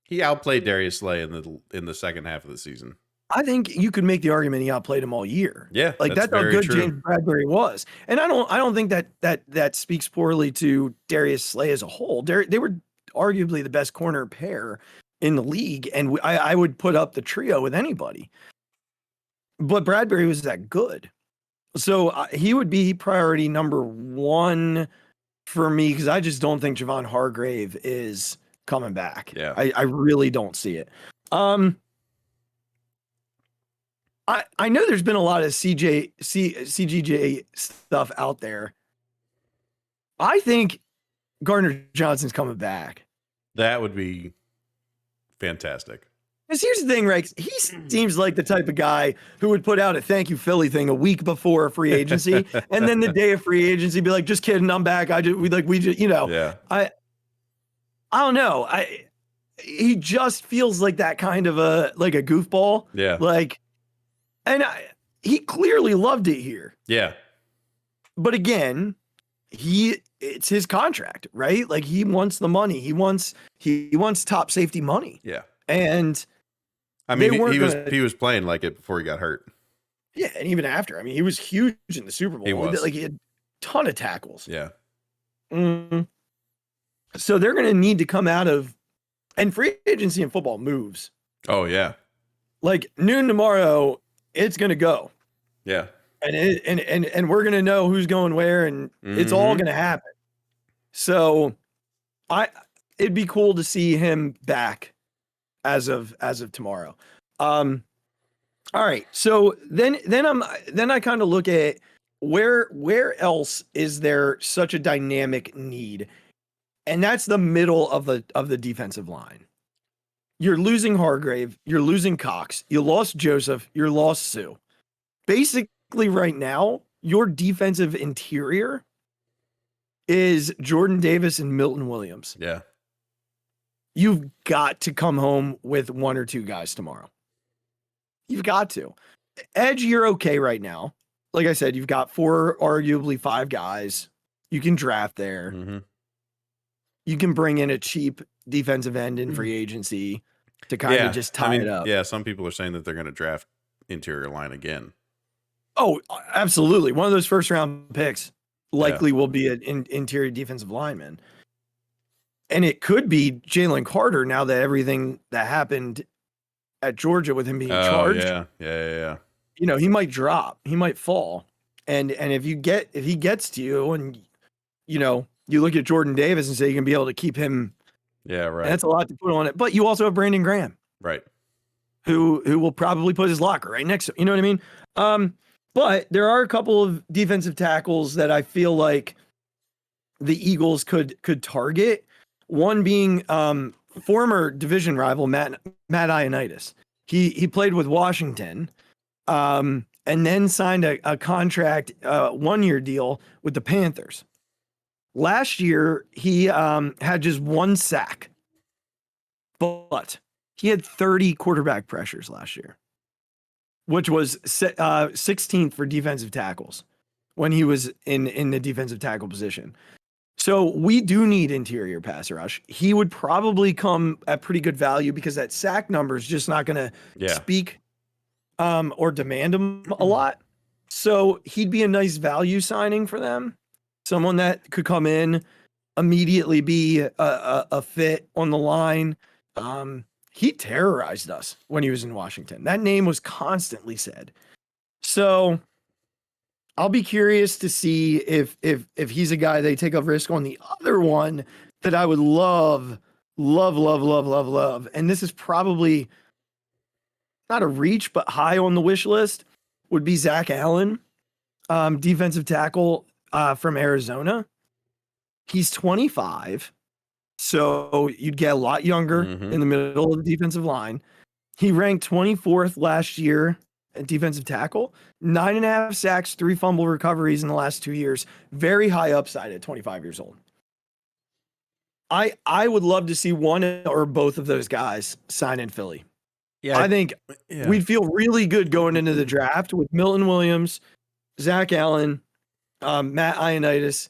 He outplayed Darius Slay in the second half of the season. I think you could make the argument he outplayed him all year. Yeah, like that's how good James Bradbury was. And I don't think that speaks poorly to Darius Slay as a whole. They were arguably the best corner pair in the league, and I would put up the trio with anybody. But Bradbury was that good, so he would be priority number 1 for me, because I just don't think Javon Hargrave is coming back. Yeah, I really don't see it. I know there's been a lot of CGJ stuff out there. I think Gardner Johnson's coming back. That would be fantastic. Because here's the thing, Rex. He seems like the type of guy who would put out a thank you Philly thing a week before free agency, and then the day of free agency be like, "Just kidding, I'm back." We just Yeah. I don't know. He just feels like that kind of a goofball. Yeah. He clearly loved it here. Yeah. But again, it's his contract, right? Like he wants the money. He wants top safety money. Yeah. And I mean, he was playing like it before he got hurt. Yeah, and even after. I mean, he was huge in the Super Bowl. He was. Like he had a ton of tackles. Yeah. So they're going to need to come out of, and free agency in football moves. Oh yeah. Like noon tomorrow, it's going to go. Yeah. And we're going to know who's going where, and it's all going to happen. So it'd be cool to see him back as of tomorrow. All right. So then I kind of look at where else is there such a dynamic need? And that's the middle of the defensive line. You're losing Hargrave, you're losing Cox, you lost Joseph, you lost Sue. Basically right now, your defensive interior is Jordan Davis and Milton Williams. Yeah. You've got to come home with one or two guys tomorrow. You've got to. Edge, you're okay right now. Like I said, you've got 4, arguably 5 guys. You can draft there. Mm-hmm. You can bring in a cheap defensive end in free agency to kind of just tie it up. Yeah, some people are saying that they're going to draft interior line again. Oh, absolutely. One of those first round picks likely will be an interior defensive lineman. And it could be Jalen Carter now that everything that happened at Georgia with him being charged. Yeah. You know, he might drop. He might fall. And if he gets to you and, you know, you look at Jordan Davis and say you can be able to keep him. Yeah, right. That's a lot to put on it. But you also have Brandon Graham. Right. Who will probably put his locker right next to him. You know what I mean? But there are a couple of defensive tackles that I feel like the Eagles could target. One being former division rival Matt Ioannidis. He played with Washington, and then signed a contract, 1-year deal with the Panthers. Last year, he had just 1 sack, but he had 30 quarterback pressures last year, which was 16th for defensive tackles when he was in the defensive tackle position. So we do need interior pass rush. He would probably come at pretty good value because that sack number is just not going to speak or demand him a lot. So he'd be a nice value signing for them. Someone that could come in, immediately be a fit on the line. He terrorized us when he was in Washington. That name was constantly said. So I'll be curious to see if he's a guy they take a risk on. The other one that I would love. And this is probably not a reach, but high on the wish list would be Zach Allen, defensive tackle from Arizona. He's 25, so you'd get a lot younger in the middle of the defensive line. He ranked 24th last year at defensive tackle, 9.5 sacks, 3 fumble recoveries in the last 2 years. Very high upside at 25 years old. I would love to see one or both of those guys sign in Philly. Yeah, I think we'd feel really good going into the draft with Milton Williams, Zach Allen, Matt Ioannidis,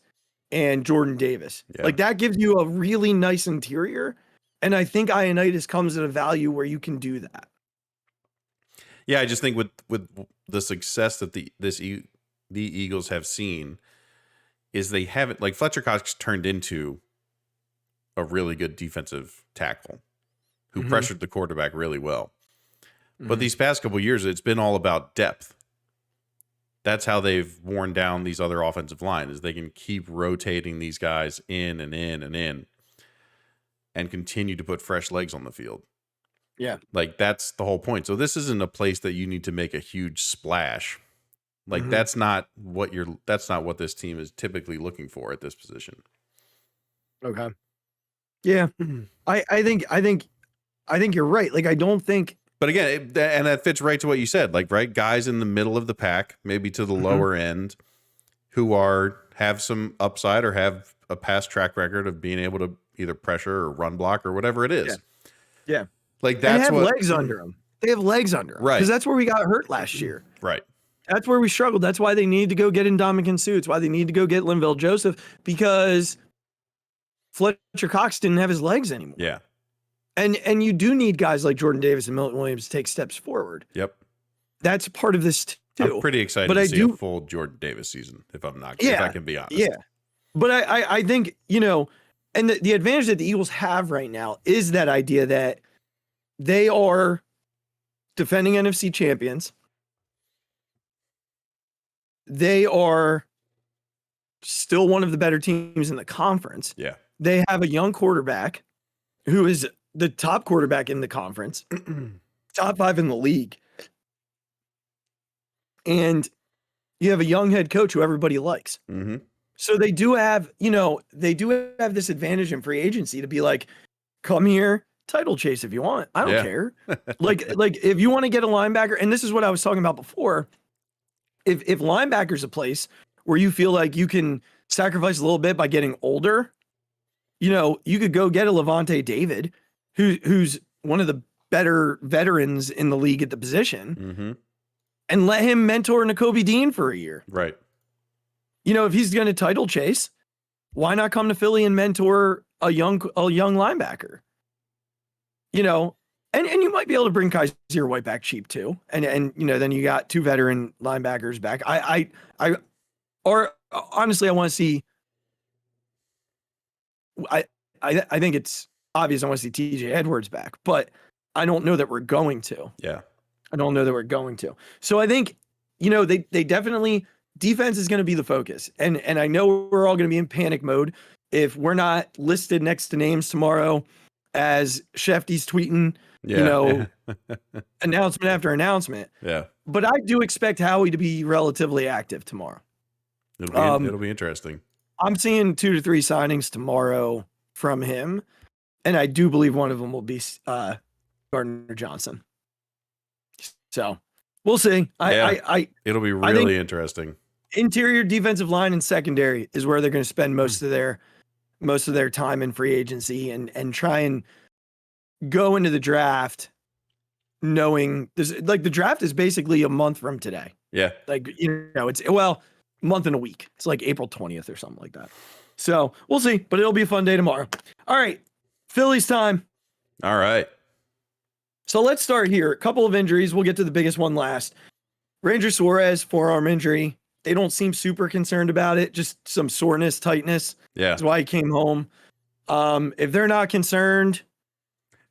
and Jordan Davis. Yeah. Like that gives you a really nice interior. And I think Ioannidis comes at a value where you can do that. Yeah, I just think with the success that the Eagles have seen is they haven't, like Fletcher Cox turned into a really good defensive tackle who pressured the quarterback really well. But these past couple of years, it's been all about depth. That's how they've worn down these other offensive lines, is they can keep rotating these guys in and in and in and continue to put fresh legs on the field. Yeah. Like that's the whole point. So this isn't a place that you need to make a huge splash. Like that's not what this team is typically looking for at this position. Okay. Yeah. I think I think you're right. Like, I don't think. But again, and that fits right to what you said. Like, right, guys in the middle of the pack, maybe to the lower end, who have some upside or have a past track record of being able to either pressure or run block or whatever it is. Yeah. Like, that's what what legs under them. They have legs under them. Right. Because that's where we got hurt last year. Right. That's where we struggled. That's why they need to go get Ndamukong Suh. It's why they need to go get Linville Joseph, because Fletcher Cox didn't have his legs anymore. Yeah. And you do need guys like Jordan Davis and Milton Williams to take steps forward. Yep. That's part of this too. I'm pretty excited to see a full Jordan Davis season, if I can be honest. Yeah. But I think, and the advantage that the Eagles have right now is that idea that they are defending NFC champions. They are still one of the better teams in the conference. Yeah. They have a young quarterback who is the top quarterback in the conference, top 5 in the league. And you have a young head coach who everybody likes. Mm-hmm. So they do have this advantage in free agency to be like, come here, title chase if you want. I don't care. like if you want to get a linebacker, and this is what I was talking about before. If linebacker's a place where you feel like you can sacrifice a little bit by getting older, you could go get a Levante David, who's one of the better veterans in the league at the position, and let him mentor Nakobe Dean for a year. Right. If he's going to title chase, why not come to Philly and mentor a young linebacker? And you might be able to bring Kaiser White back cheap too. And then you got 2 veteran linebackers back. Honestly, I want to see. I think it's obvious I want to see TJ Edwards back, but I don't know that we're going to. Yeah. I don't know that we're going to. So I think, they definitely, defense is going to be the focus. And I know we're all going to be in panic mode if we're not listed next to names tomorrow as Shefty's tweeting, announcement after announcement. Yeah. But I do expect Howie to be relatively active tomorrow. It'll be interesting. I'm seeing 2 to 3 signings tomorrow from him. And I do believe one of them will be Gardner Johnson. So we'll see. It'll be really interesting. Interior defensive line and secondary is where they're going to spend most of their time in free agency and try and go into the draft knowing this, like, the draft is basically a month from today. Yeah. Like, it's month and a week. It's like April 20th or something like that. So we'll see, but it'll be a fun day tomorrow. All right. Phillies time. All right. So let's start here. A couple of injuries. We'll get to the biggest one last. Ranger Suarez, forearm injury. They don't seem super concerned about it. Just some soreness, tightness. Yeah. That's why he came home. If they're not concerned,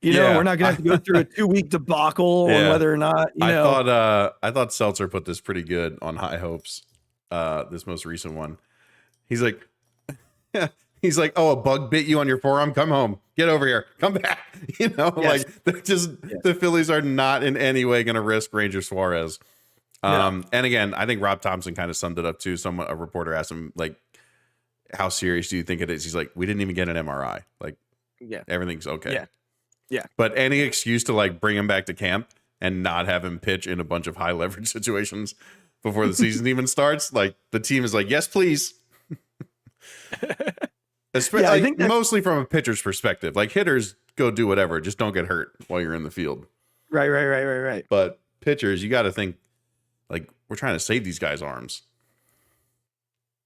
we're not going to have to go through a 2-week debacle on whether or not, I thought Seltzer put this pretty good on High Hopes. This most recent one. He's like, oh, a bug bit you on your forearm. Come home. Get over here. Come back. Like, they're just, the Phillies are not in any way going to risk Ranger Suarez. And again, I think Rob Thompson kind of summed it up too. A reporter asked him, like, how serious do you think it is? He's like, we didn't even get an MRI. Like, everything's okay. Yeah. But any excuse to, like, bring him back to camp and not have him pitch in a bunch of high leverage situations before the season even starts, like, the team is like, yes, please. I think mostly from a pitcher's perspective. Like, hitters go do whatever, just don't get hurt while you're in the field. Right. But pitchers, you got to think, like, we're trying to save these guys' arms.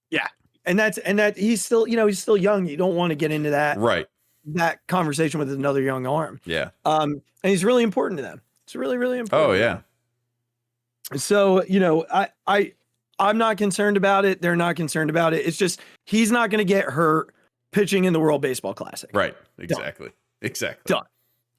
Yeah. And that he's still young. You don't want to get into that. Right. That conversation with another young arm. Yeah. And he's really important to them. It's really, really important. Oh, yeah. So, I'm not concerned about it. They're not concerned about it. It's just, he's not going to get hurt pitching in the World Baseball Classic. Right. Exactly. Done. Exactly. Done.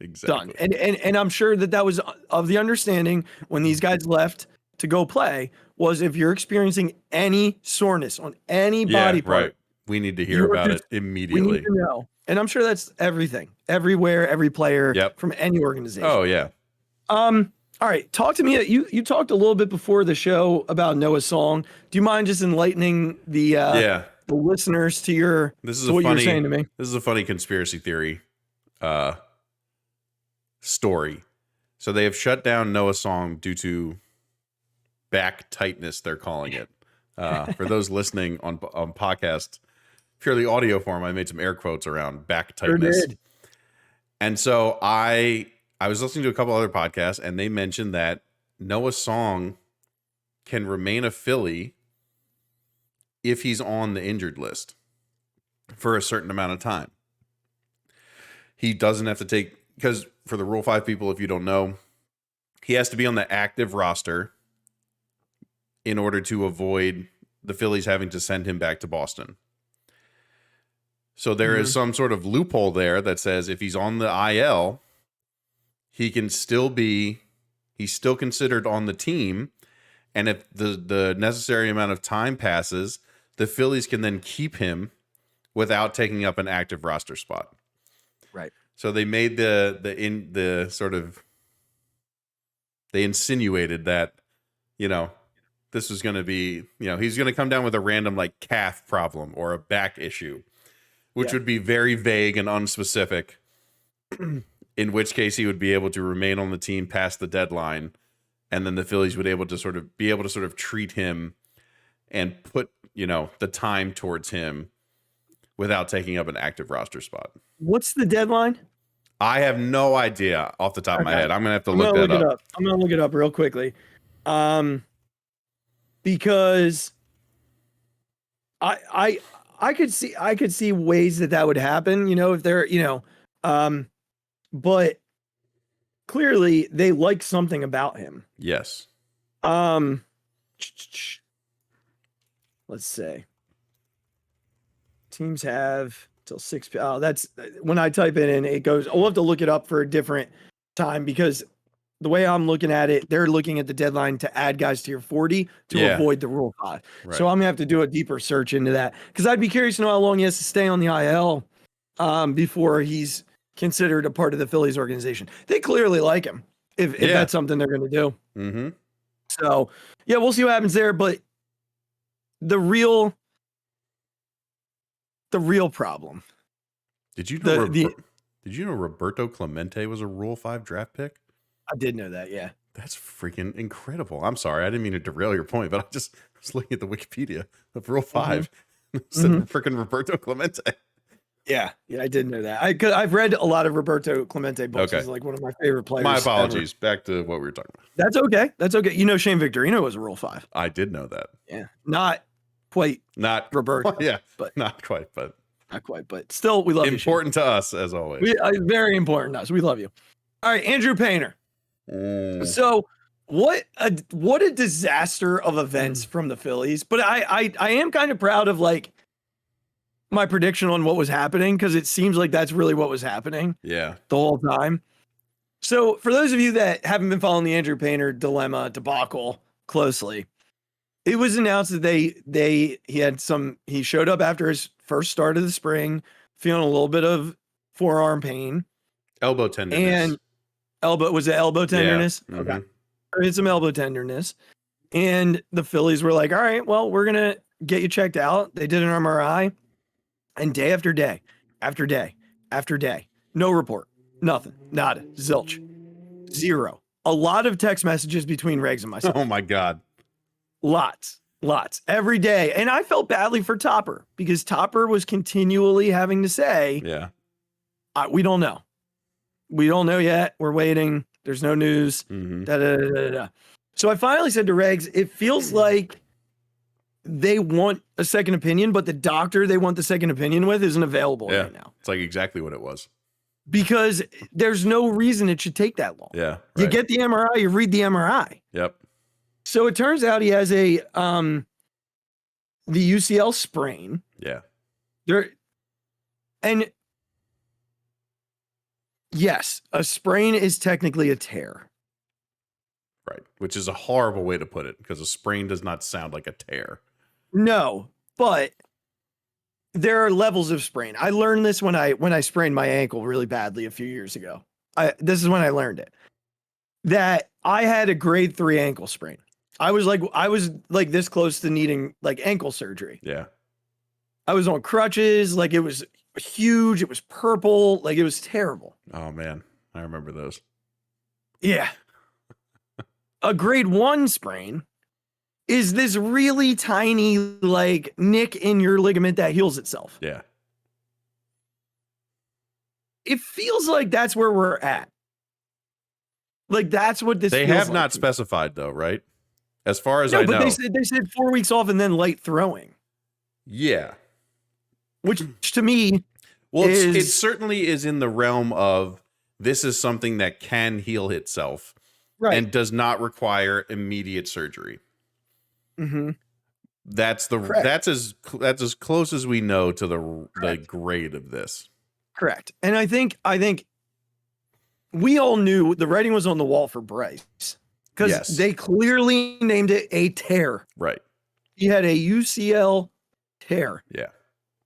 Exactly. Done. And I'm sure that was of the understanding when these guys left to go play, was if you're experiencing any soreness on any body part, right. We need to hear about it immediately. We need to know. And I'm sure that's everything, everywhere, every player from any organization. Oh, yeah. All right. Talk to me. You talked a little bit before the show about Noah's song. Do you mind just enlightening the listeners to what you were saying to me? This is a funny conspiracy theory. story. So they have shut down Noah Song due to back tightness, they're calling it. For those listening on podcast, purely audio form, I made some air quotes around back tightness. Sure did. And so I was listening to a couple other podcasts, and they mentioned that Noah Song can remain a Philly if he's on the injured list for a certain amount of time. He doesn't have to take, because for the Rule 5 people, if you don't know, he has to be on the active roster in order to avoid the Phillies having to send him back to Boston. So there is some sort of loophole there that says if he's on the IL, he's still considered on the team. And if the necessary amount of time passes, the Phillies can then keep him without taking up an active roster spot. Right. So they made they insinuated that, this was going to be, he's going to come down with a random like calf problem or a back issue, which would be very vague and unspecific, in which case he would be able to remain on the team past the deadline. And then the Phillies would be able to treat him and put, the time towards him without taking up an active roster spot. What's the deadline? I have no idea off the top of my head. I'm going to have to look that up. I'm going to look it up real quickly. Because I could see ways that would happen, if they're, but clearly they like something about him. Yes. Let's say teams have till 6 p.m. Oh, that's when I type it in, it goes, I'll have to look it up for a different time because the way I'm looking at it, they're looking at the deadline to add guys to your 40 to avoid the Rule 5. Right. So I'm gonna have to do a deeper search into that because I'd be curious to know how long he has to stay on the IL before he's considered a part of the Phillies organization. They clearly like him if that's something they're going to do. Mm-hmm. So we'll see what happens there. But the real problem. Did you know Roberto Clemente was a Rule 5 draft pick? I did know that. Yeah. That's freaking incredible. I'm sorry. I didn't mean to derail your point, but I just was looking at the Wikipedia of Rule 5. Said freaking Roberto Clemente. Yeah, I did know that. I've read a lot of Roberto Clemente books. He's like one of my favorite players. My apologies. Ever. Back to what we were talking about. That's okay. Shane Victorino was a Rule 5. I did know that. Yeah, not Roberto. Yeah, but not quite. But still, we love you. Important to us as always. Very important to us. We love you. All right, Andrew Painter. So what a disaster of events from the Phillies. But I am kind of proud of like my prediction on what was happening because it seems like that's really what was happening. Yeah, the whole time. So for those of you that haven't been following the Andrew Painter debacle closely, it was announced that he showed up after his first start of the spring, feeling a little bit of forearm pain, elbow tenderness, was it elbow tenderness? Yeah. Mm-hmm. Okay, I had some elbow tenderness, and the Phillies were like, "All right, well, we're gonna get you checked out." They did an MRI, and day after day, after day, after day, no report, nothing, nada, zilch, zero. A lot of text messages between Regs and myself. Oh my God. Lots every day. And I felt badly for Topper because Topper was continually having to say, we don't know. We don't know yet. We're waiting. There's no news. Mm-hmm. So I finally said to Regs, it feels like they want a second opinion, but the doctor they want the second opinion with isn't available right now. It's like exactly what it was. Because there's no reason it should take that long. Yeah. Right. You get the MRI, you read the MRI. Yep. So it turns out he has the UCL sprain. Yeah. And yes, a sprain is technically a tear. Right. Which is a horrible way to put it because a sprain does not sound like a tear. No, but there are levels of sprain. I learned this when I sprained my ankle really badly a few years ago. This is when I learned it. That I had a grade 3 ankle sprain. I was like this close to needing like ankle surgery. Yeah. I was on crutches. Like it was huge. It was purple. Like it was terrible. Oh man. I remember those. Yeah. A grade 1 sprain is this really tiny, like, nick in your ligament that heals itself. Yeah. It feels like that's where we're at. Like, that's what this They feels have like. not specified, though, right? As far as No, I but know. they said 4 weeks off and then light throwing. Yeah. Which to me, well, it certainly is in the realm of this is something that can heal itself, right, and does not require immediate surgery. Mm-hmm. That's as close as we know to the grade of this. Correct. And I think we all knew the writing was on the wall for Bryce because they clearly named it a tear. Right. He had a UCL tear. Yeah.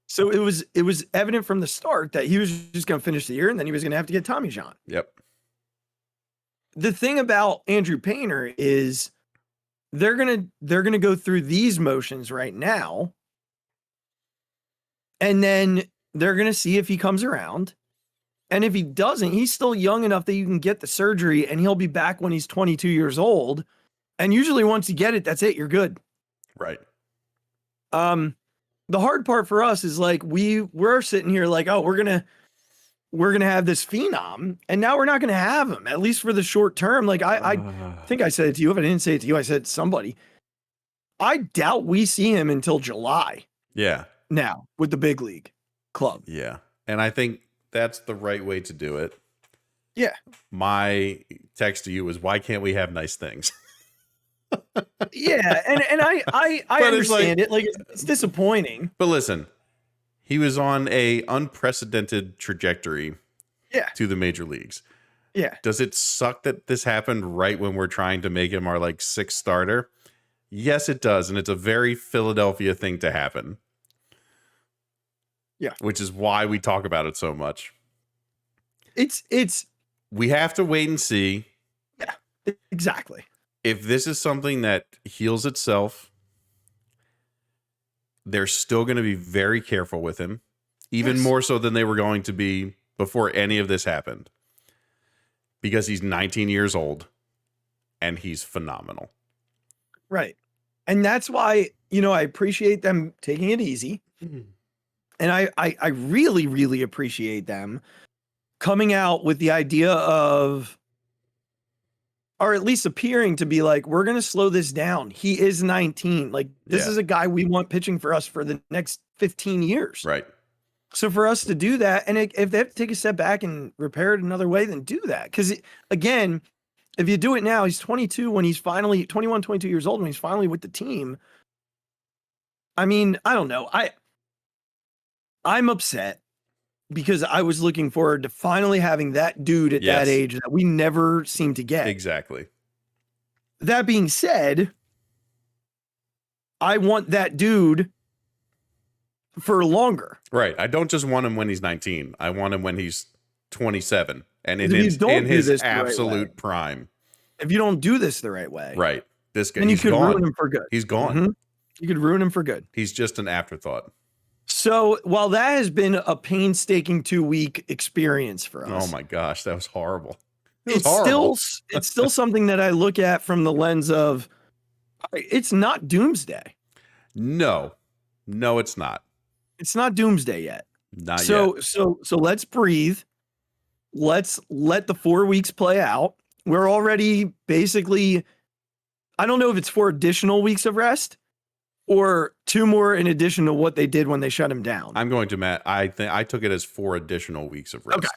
So it was evident from the start that he was just going to finish the year and then he was going to have to get Tommy John. Yep. The thing about Andrew Painter is they're going to go through these motions right now. And then they're going to see if he comes around. And if he doesn't, he's still young enough that you can get the surgery and he'll be back when he's 22 years old. And usually once you get it, that's it. You're good. Right. The hard part for us is like, we're sitting here like, oh, we're going to have this phenom and now we're not going to have him, at least for the short term. Like I think I said it to you. If I didn't say it to you, I said it to somebody. I doubt we see him until July. Yeah. Now with the big league club. Yeah. And I think that's the right way to do it. Yeah. My text to you was, why can't we have nice things? Yeah. And I understand it. Like it's disappointing. But listen, he was on a unprecedented trajectory to the major leagues. Yeah. Does it suck that this happened right when we're trying to make him our like 6th starter? Yes, it does. And it's a very Philadelphia thing to happen. Yeah. Which is why we talk about it so much. We have to wait and see. Yeah, exactly. If this is something that heals itself, they're still going to be very careful with him, even more so than they were going to be before any of this happened, because he's 19 years old and he's phenomenal. Right. And that's why, I appreciate them taking it easy. And I really, really appreciate them coming out with the idea of, or at least appearing to be like, we're going to slow this down. He is 19. Like, this is a guy we want pitching for us for the next 15 years. Right. So for us to do that, and if they have to take a step back and repair it another way, then do that. Because, again, if you do it now, he's 22 when he's finally 21, 22 years old when he's finally with the team. I mean, I don't know. I'm upset because I was looking forward to finally having that dude at that age that we never seem to get. Exactly. That being said, I want that dude for longer. Right. I don't just want him when he's 19. I want him when he's 27 and in his absolute prime. If you don't do this the right way. Right. This guy, then you could ruin him for good. He's gone. Mm-hmm. You could ruin him for good. He's just an afterthought. So while that has been a painstaking 2-week experience for us. Oh my gosh, that was horrible. It's still something that I look at from the lens of it's not doomsday. No, it's not. It's not doomsday yet. Not yet. So let's breathe. Let's let the 4 weeks play out. We're already basically, I don't know if it's 4 additional weeks of rest or 2 more in addition to what they did when they shut him down. I'm going to, Matt. I think I took it as 4 additional weeks of rest. Okay.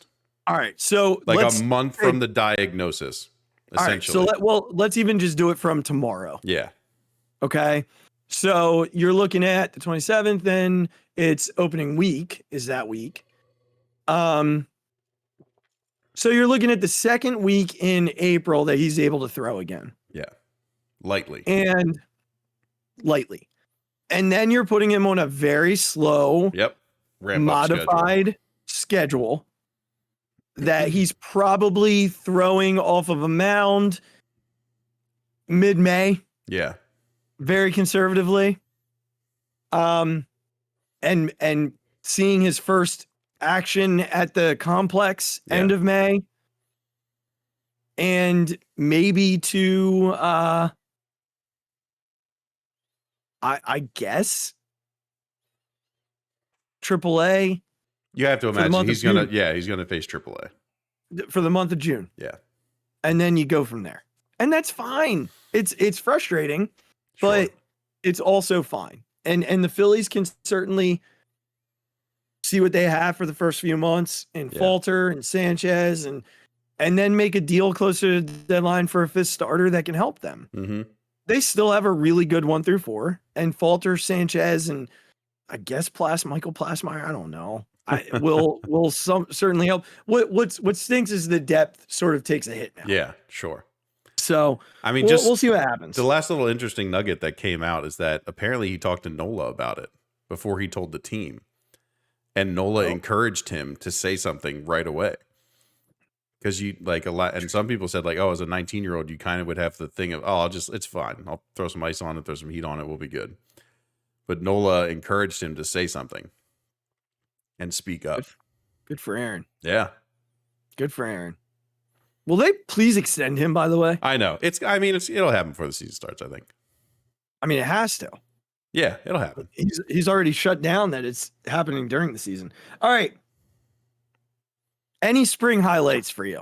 All right. So like a month from the diagnosis, essentially. All right, so let's even just do it from tomorrow. Yeah. Okay. So you're looking at the 27th, and it's opening week is that week. So you're looking at the 2nd week in April that he's able to throw again. Yeah. Lightly. And then you're putting him on a very slow, modified schedule that he's probably throwing off of a mound mid-May. Yeah. Very conservatively. And seeing his first action at the complex end of May. and maybe to I guess AAA You have to the imagine month of he's gonna June. he's gonna face AAA. For the month of June. Yeah. And then you go from there. And that's fine. It's frustrating, but it's also fine. And the Phillies can certainly see what they have for the first few months and Falter and Sanchez and then make a deal closer to the deadline for a fifth starter that can help them. Mm-hmm. They still have a really good 1 through 4, and Falter, Sanchez, and I guess Michael Plasmeyer. I don't know. Will certainly help. What stinks is the depth sort of takes a hit now. Yeah, sure. So I mean, we'll see what happens. The last little interesting nugget that came out is that apparently he talked to Nola about it before he told the team, and Nola encouraged him to say something right away. Because you like a lot, and some people said like, oh, as a 19-year-old, you kind of would have the thing of, oh, it's fine. I'll throw some ice on it, throw some heat on it, we'll be good. But Nola encouraged him to say something and speak up. Good for Aaron. Yeah. Good for Aaron. Will they please extend him, by the way? I know. It'll happen before the season starts, I think. I mean, it has to. Yeah, it'll happen. He's already shut down that it's happening during the season. All right. Any spring highlights for you?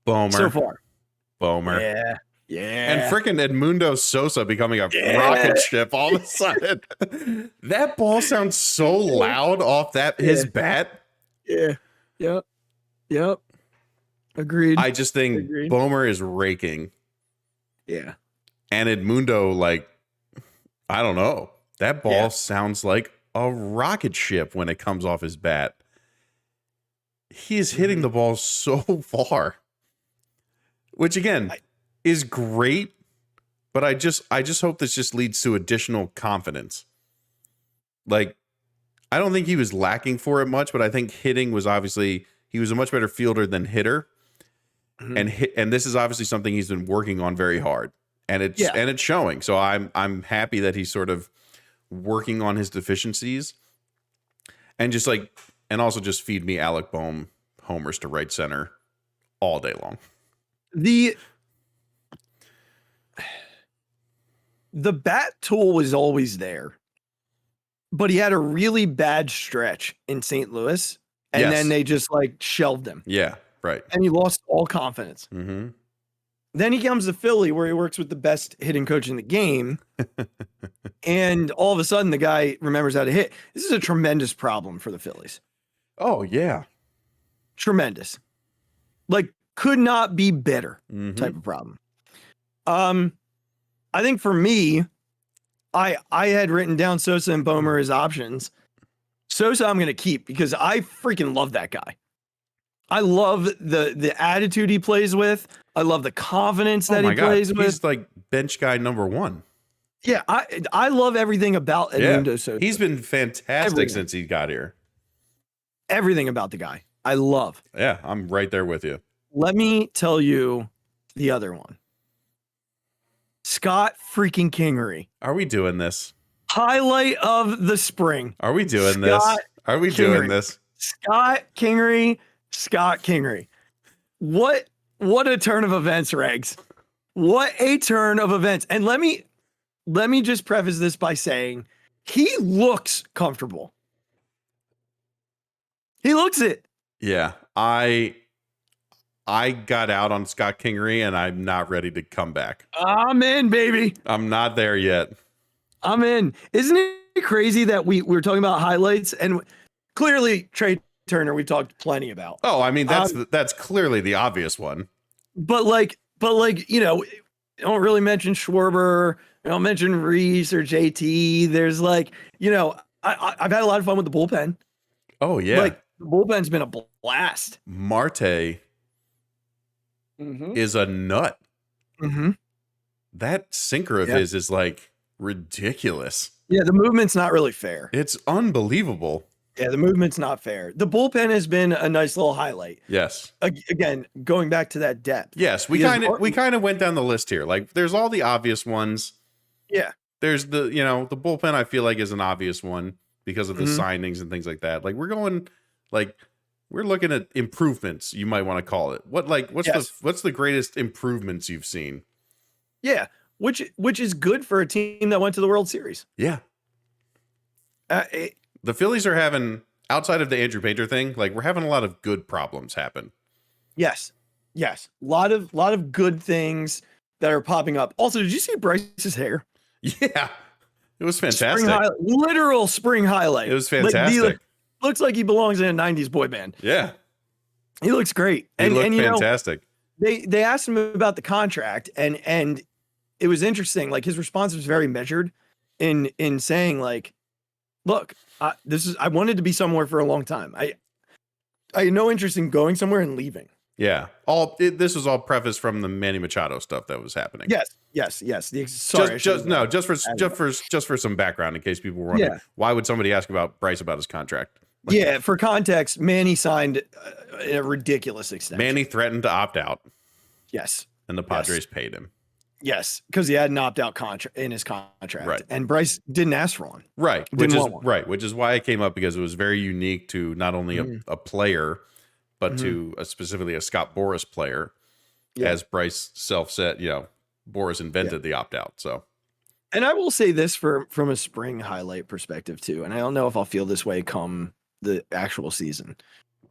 Bomer. So far. Bomer. Yeah. Yeah. And freaking Edmundo Sosa becoming a rocket ship all of a sudden. That ball sounds so loud off his bat. Yeah. Yep. Agreed. I just think Bomer is raking. Yeah. And Edmundo, like, I don't know. That ball sounds like a rocket ship when it comes off his bat. He is hitting the ball so far. Which again is great, but I just hope this just leads to additional confidence. Like, I don't think he was lacking for it much, but I think hitting was obviously, he was a much better fielder than hitter. Mm-hmm. And this is obviously something he's been working on very hard. And it's showing. So I'm happy that he's sort of working on his deficiencies. And just like, and also just feed me Alec Bohm homers to right center all day long. The bat tool was always there, but he had a really bad stretch in St. Louis, and then they just like shelved him. Yeah, right. And he lost all confidence. Mm-hmm. Then he comes to Philly, where he works with the best hitting coach in the game, and all of a sudden the guy remembers how to hit. This is a tremendous problem for the Phillies. Oh yeah, tremendous. Like, could not be better type of problem. I think for me, I had written down Sosa and Bomer as options. Sosa I'm going to keep because I freaking love that guy. I love the attitude he plays with. I love the confidence that he plays with. He's like bench guy number 1. Yeah, I love everything about Edmundo Sosa. He's been fantastic since he got here. Everything about the guy I love. Yeah, I'm right there with you. Let me tell you the other one. Scott freaking Kingery. Are we doing this? Highlight of the spring. Are we doing this? Are we doing this? Scott Kingery. What a turn of events, Regs. What a turn of events. And let me just preface this by saying he looks comfortable. He looks it. Yeah. I got out on Scott Kingery and I'm not ready to come back. I'm in, baby. I'm not there yet. I'm in. Isn't it crazy that we were talking about highlights and clearly Trey Turner we've talked plenty about. Oh, I mean that's clearly the obvious one. But like you know, don't really mention Schwarber, don't mention Reese or JT. There's like, you know, I've had a lot of fun with the bullpen. Oh yeah. Like the bullpen's been a blast. Marte is a nut. Mm-hmm. That sinker of his is like ridiculous. Yeah, the movement's not really fair. It's unbelievable. Yeah, the movement's not fair. The bullpen has been a nice little highlight. Yes. Again, going back to that depth. Yes, we kind of went down the list here. Like there's all the obvious ones. Yeah. There's the bullpen I feel like is an obvious one because of the signings and things like that. Like we're going like We're looking at improvements, you might want to call it. What's the greatest improvements you've seen? Yeah, which is good for a team that went to the World Series. Yeah. The Phillies are having, outside of the Andrew Painter thing, like we're having a lot of good problems happen. Yes. A lot of good things that are popping up. Also, did you see Bryce's hair? Yeah. It was fantastic. Literal spring highlight. It was fantastic. Looks like he belongs in a 90s boy band. Yeah. He looks great. He looked fantastic. They asked him about the contract and it was interesting. Like his response was very measured in saying like, look, I wanted to be somewhere for a long time. I had no interest in going somewhere and leaving. Yeah. This was all prefaced from the Manny Machado stuff that was happening. Yes. Just for some background in case people were wondering, why would somebody ask about Bryce about his contract? Yeah, for context, Manny signed a ridiculous extension. Manny threatened to opt out. Yes. And the Padres paid him. Yes, because he had an opt-out contract in his contract. Right. And Bryce didn't ask for one. Right. Which is why it came up, because it was very unique to not only a player, but to specifically a Scott Boras player. Yeah. As Bryce said, Boras invented the opt-out. So, and I will say this from a spring highlight perspective too, and I don't know if I'll feel this way come the actual season,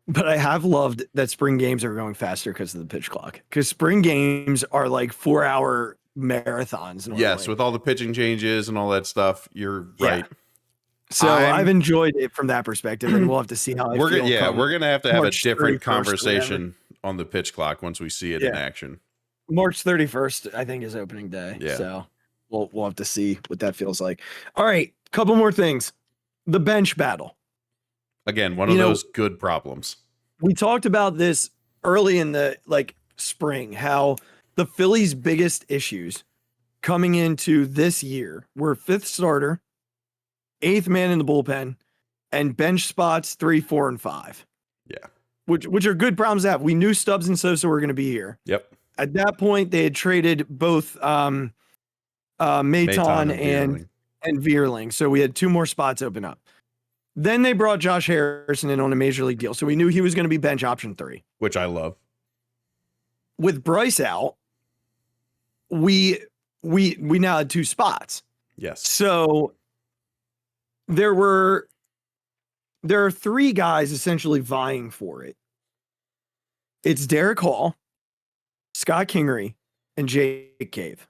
but I have loved that spring games are going faster because of the pitch clock. Because spring games are like 4-hour marathons. Normally. Yes, with all the pitching changes and all that stuff, you're right. So I've enjoyed it from that perspective, and we'll have to see how we're gonna have to have a different conversation on the pitch clock once we see it in action. March 31st, I think, is opening day. Yeah. So we'll have to see what that feels like. All right, couple more things. The bench battle. Again, one of those good problems. We talked about this early in the spring, how the Phillies' biggest issues coming into this year were fifth starter, eighth man in the bullpen, and bench spots 3, 4, and 5. Yeah. Which are good problems to have. We knew Stubbs and Sosa were going to be here. Yep. At that point, they had traded both Maton and Vierling. So we had 2 more spots open up. Then they brought Josh Harrison in on a major league deal. So we knew he was going to be bench option 3. Which I love. With Bryce out, we now had 2 spots. Yes. So there are 3 guys essentially vying for it. It's Derek Hall, Scott Kingery, and Jake Cave.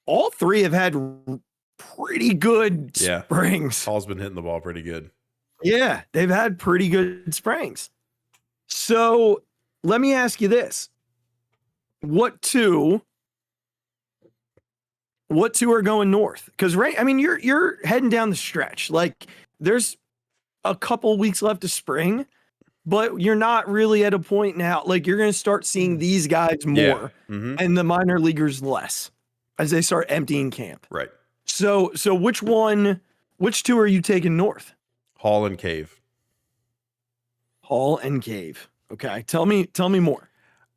All 3 have had pretty good springs. Hall's been hitting the ball pretty good. Yeah, they've had pretty good springs. So let me ask you this. What two are going north? Because you're heading down the stretch. Like there's a couple weeks left of spring, but you're not really at a point now. Like you're going to start seeing these guys more and the minor leaguers less as they start emptying camp. Right. So which 2 are you taking north? Hall and Cave. Hall and Cave. Okay. Tell me more.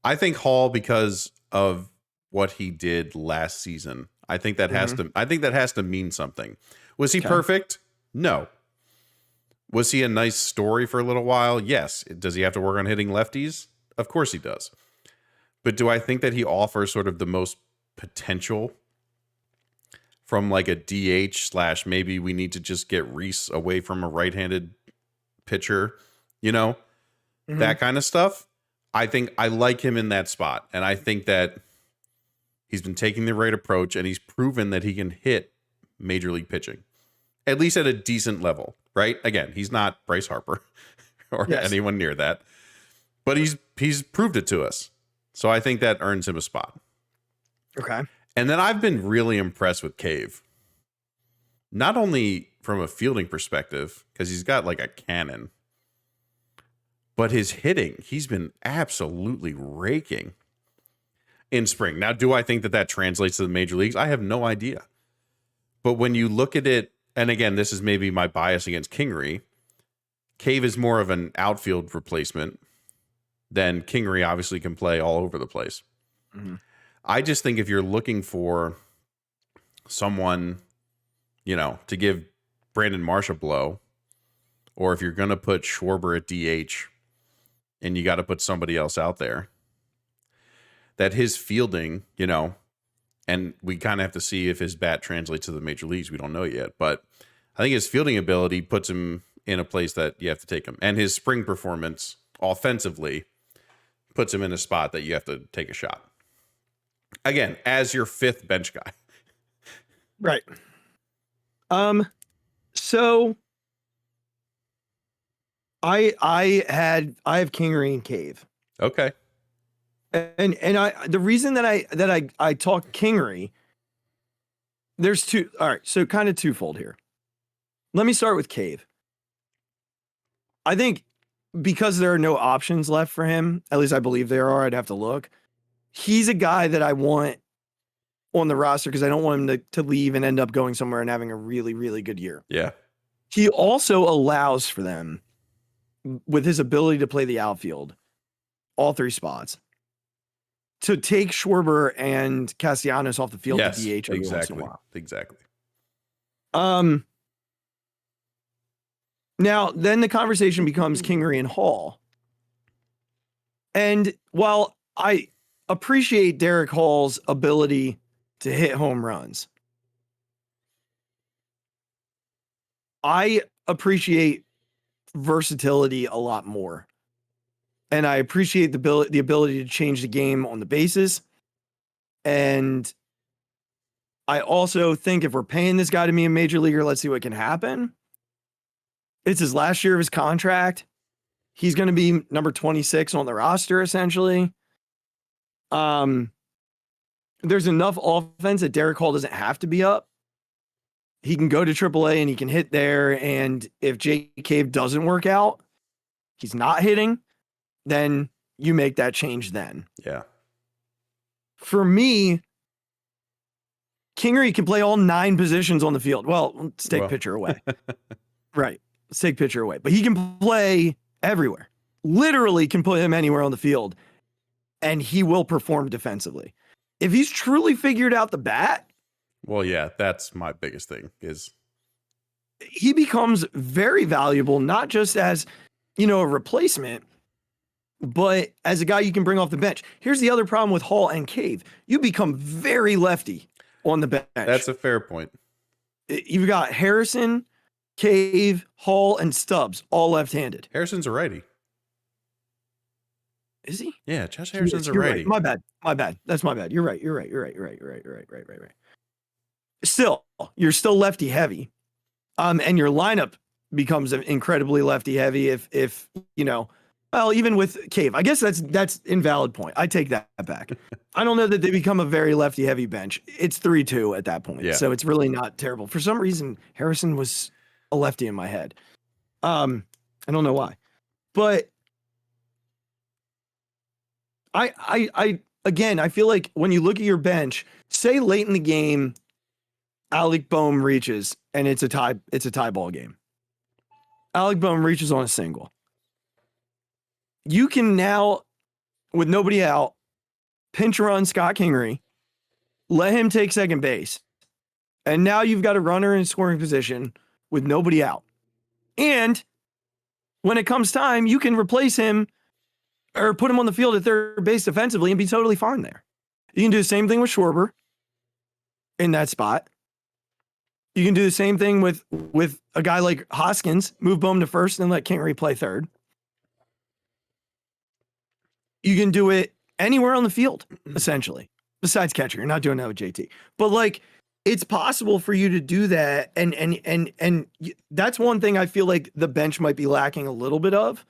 I think Hall because of what he did last season. I think that has to mean something. Was he perfect? No. Was he a nice story for a little while? Yes. Does he have to work on hitting lefties? Of course he does. But do I think that he offers sort of the most potential from like a DH / maybe we need to just get Reese away from a right-handed pitcher, that kind of stuff? I think I like him in that spot. And I think that he's been taking the right approach and he's proven that he can hit major league pitching, at least at a decent level, right? Again, he's not Bryce Harper or anyone near that, but he's proved it to us. So I think that earns him a spot. Okay. And then I've been really impressed with Cave. Not only from a fielding perspective, because he's got like a cannon, but his hitting, he's been absolutely raking in spring. Now, do I think that translates to the major leagues? I have no idea. But when you look at it, and again, this is maybe my bias against Kingery, Cave is more of an outfield replacement than Kingery obviously can play all over the place. Mm-hmm. I just think if you're looking for someone, to give Brandon Marsh a blow, or if you're going to put Schwarber at DH and you got to put somebody else out there, that his fielding, and we kind of have to see if his bat translates to the major leagues. We don't know yet, but I think his fielding ability puts him in a place that you have to take him. And his spring performance offensively puts him in a spot that you have to take a shot. Again, as your fifth bench guy. Right. So I have Kingery and Cave. Okay. And the reason that I talk Kingery, there's two. All right, so kind of twofold here. Let me start with Cave. I think because there are no options left for him, at least I believe there are, I'd have to look. He's a guy that I want on the roster because I don't want him to leave and end up going somewhere and having a really, really good year. Yeah. He also allows for them, with his ability to play the outfield, all three spots, to take Schwarber and Castellanos off the field to DH every once in a while. Exactly. Now, then the conversation becomes Kingery and Hall. And while I appreciate Derek Hall's ability to hit home runs, I appreciate versatility a lot more. And I appreciate the ability to change the game on the bases. And I also think if we're paying this guy to be a major leaguer, let's see what can happen. It's his last year of his contract. He's going to be number 26 on the roster, essentially. There's enough offense that Derek Hall doesn't have to be up. He can go to AAA and he can hit there. And if Jake Cave doesn't work out, he's not hitting, then you make that change then. Yeah. For me, Kingery can play all 9 positions on the field. Well, let's take pitcher away. Right. Let's take pitcher away. But he can play everywhere. Literally can put him anywhere on the field, and he will perform defensively. If he's truly figured out the bat. Well, yeah, that's my biggest thing is he becomes very valuable, not just as, a replacement, but as a guy you can bring off the bench. Here's the other problem with Hall and Cave. You become very lefty on the bench. That's a fair point. You've got Harrison, Cave, Hall, and Stubbs, all left-handed. Harrison's a righty. Is he? Yeah, Josh Harrison's a righty. Right. My bad. That's my bad. You're right. Still, you're still lefty heavy. And your lineup becomes incredibly lefty heavy if even with Cave. I guess that's invalid point. I take that back. I don't know that they become a very lefty heavy bench. It's 3-2 at that point. Yeah. So it's really not terrible. For some reason, Harrison was a lefty in my head. I don't know why. But I feel like when you look at your bench, say late in the game, Alec Boehm reaches and it's a tie ball game. Alec Boehm reaches on a single. You can now, with nobody out, pinch run Scott Kingery, let him take second base. And now you've got a runner in scoring position with nobody out. And when it comes time, you can replace him or put him on the field at third base defensively and be totally fine there. You can do the same thing with Schwarber in that spot. You can do the same thing with a guy like Hoskins, move Boehm to first and let Kingery play third. You can do it anywhere on the field, essentially, besides catcher. You're not doing that with JT. But it's possible for you to do that. And that's one thing I feel like the bench might be lacking a little bit of,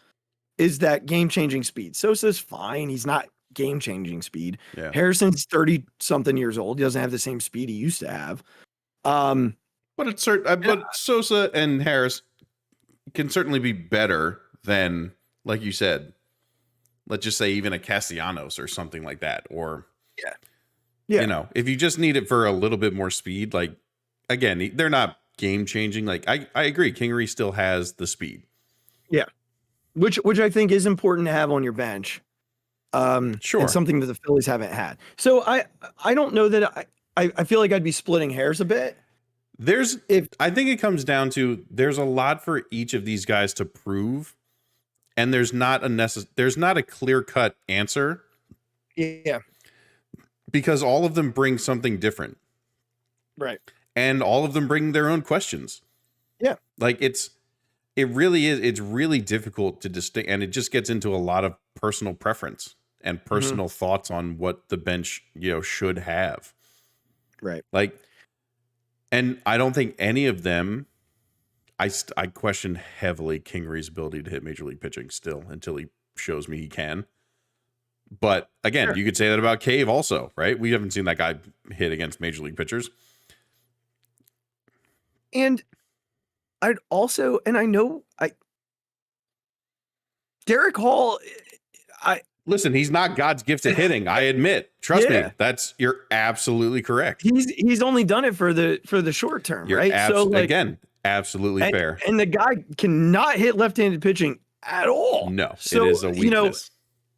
is that game-changing speed. Sosa's fine. He's not game-changing speed. Yeah. Harrison's 30-something years old. He doesn't have the same speed he used to have. But Sosa and Harris can certainly be better than, like you said, let's just say even a Castellanos or something like that. Or, if you just need it for a little bit more speed, again, they're not game-changing. I agree. Kingery still has the speed. Yeah. Which I think is important to have on your bench. Sure. And something that the Phillies haven't had. So I don't know that I feel like I'd be splitting hairs a bit. I think it comes down to there's a lot for each of these guys to prove, and there's not a clear-cut answer. Yeah. Because all of them bring something different. Right. And all of them bring their own questions. Yeah. Like it's really difficult to distinct, and it just gets into a lot of personal preference and personal thoughts on what the bench, should have. Right. Like, and I don't think any of them, I question heavily Kingery's ability to hit major league pitching still until he shows me he can. But again, you could say that about Cave also, right? We haven't seen that guy hit against major league pitchers. And I'd also, and I know Derek Hall, listen, he's not God's gift at hitting. I admit, trust me, you're absolutely correct. He's only done it for the short term, right? Again, absolutely fair. And the guy cannot hit left-handed pitching at all. No, it is a weakness.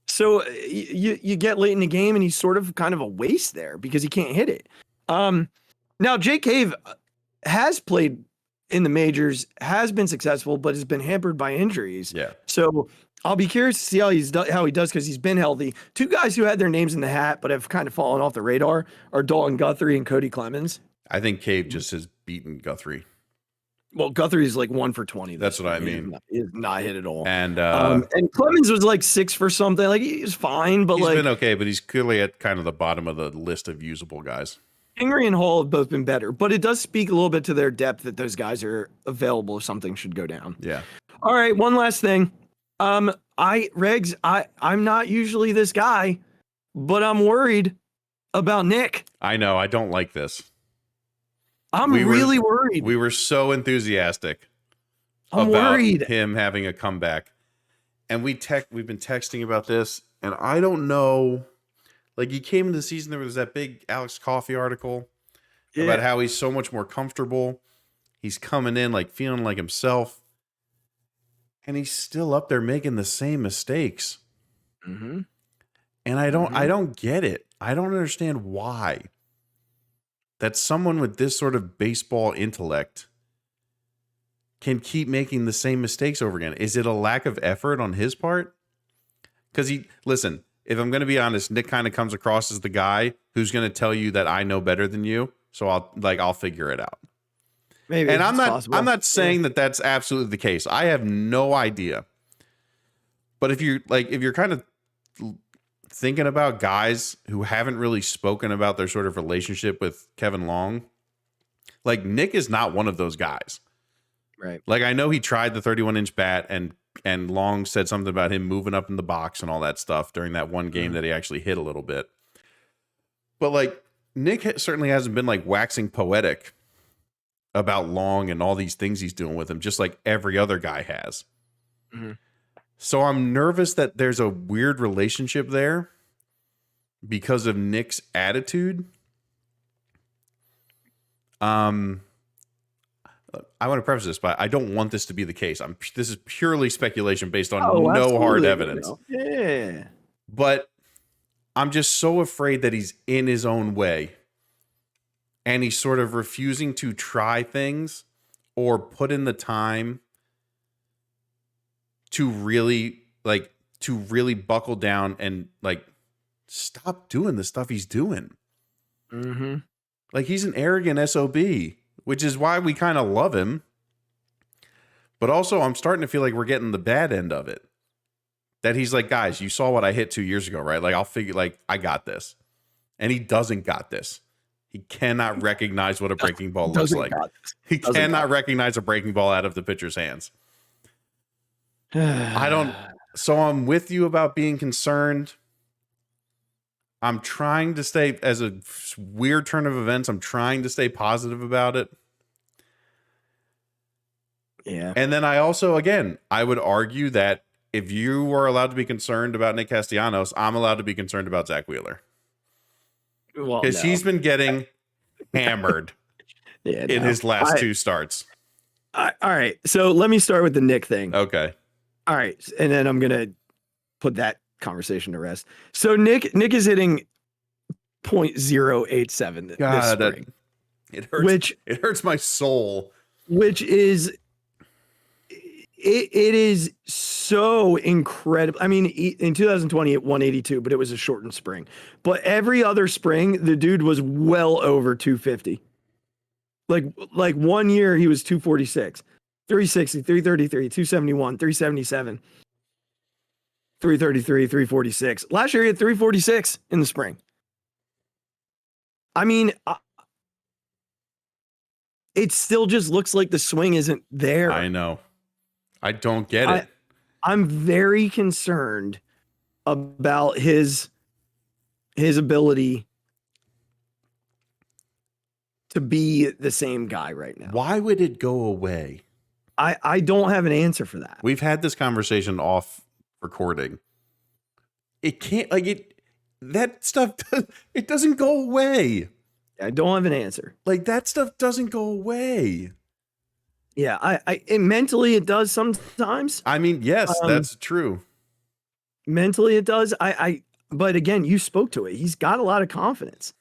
So you get late in the game and he's sort of kind of a waste there because he can't hit it. Now Jake Cave has played in the majors, has been successful, but has been hampered by injuries. Yeah. So I'll be curious to see how he does because he's been healthy. Two guys who had their names in the hat but have kind of fallen off the radar are Dalton Guthrie and Cody Clemens. I think Cave just has beaten Guthrie. Well, Guthrie is like 1 for 20. That's what I mean. He is not hit at all. And Clemens was like 6 for something. Like he was fine, but he's been okay. But he's clearly at kind of the bottom of the list of usable guys. Kingery and Hall have both been better, but it does speak a little bit to their depth that those guys are available if something should go down. Yeah. All right. One last thing. I'm not usually this guy, but I'm worried about Nick. I know. I don't like this. I'm really worried. We were so enthusiastic I'm about worried. him having a comeback. And we've been texting about this, and I don't know. Like, he came into the season, there was that big Alex Coffey article about how he's so much more comfortable. He's coming in like feeling like himself. And he's still up there making the same mistakes. Mm-hmm. And I don't get it. I don't understand why. That someone with this sort of baseball intellect can keep making the same mistakes over again. Is it a lack of effort on his part? Because listen, if I'm going to be honest, Nick kind of comes across as the guy who's going to tell you that I know better than you. So I'll figure it out. Maybe. And I'm not saying that that's absolutely the case. I have no idea. But if you're kind of thinking about guys who haven't really spoken about their sort of relationship with Kevin Long, like Nick is not one of those guys. Right. Like, I know he tried the 31-inch bat and Long said something about him moving up in the box and all that stuff during that one game that he actually hit a little bit. But like, Nick certainly hasn't been like waxing poetic about Long and all these things he's doing with him, just like every other guy has. Mm-hmm. So I'm nervous that there's a weird relationship there because of Nick's attitude. I want to preface this, but I don't want this to be the case. This is purely speculation based on no hard evidence. Yeah. But I'm just so afraid that he's in his own way and he's sort of refusing to try things or put in the time to really buckle down and like stop doing the stuff he's doing. Mm-hmm. Like, he's an arrogant SOB, which is why we kind of love him. But also, I'm starting to feel like we're getting the bad end of it. That he's like, guys, you saw what I hit 2 years ago, right? Like, I'll figure, like, I got this. And he doesn't got this. He cannot recognize what a breaking ball looks like. He cannot recognize a breaking ball out of the pitcher's hands. So I'm with you about being concerned. I'm trying to stay, as a weird turn of events, I'm trying to stay positive about it. Yeah. And then I also, again, I would argue that if you were allowed to be concerned about Nick Castellanos, I'm allowed to be concerned about Zach Wheeler. Well, because he's been getting hammered in his last two starts. All right. So let me start with the Nick thing. Okay. All right. And then I'm going to put that conversation to rest. So Nick is hitting .087 this spring. It hurts. It hurts my soul. Which is, it is so incredible. I mean, in 2020 it 182, but it was a shortened spring. But every other spring, the dude was well over 250. Like 1 year he was 246, 360, 333, 271, 377, 333, 346. Last year he had 346 in the spring. I mean, it still just looks like the swing isn't there. I know. I don't get it. I'm very concerned about his ability to be the same guy right now. Why would it go away? I don't have an answer for that. We've had this conversation off recording. It can't, like, that stuff, it doesn't go away. I don't have an answer. Like, that stuff doesn't go away. Yeah, mentally it does sometimes. I mean, yes, that's true. Mentally it does. But again, you spoke to it. He's got a lot of confidence.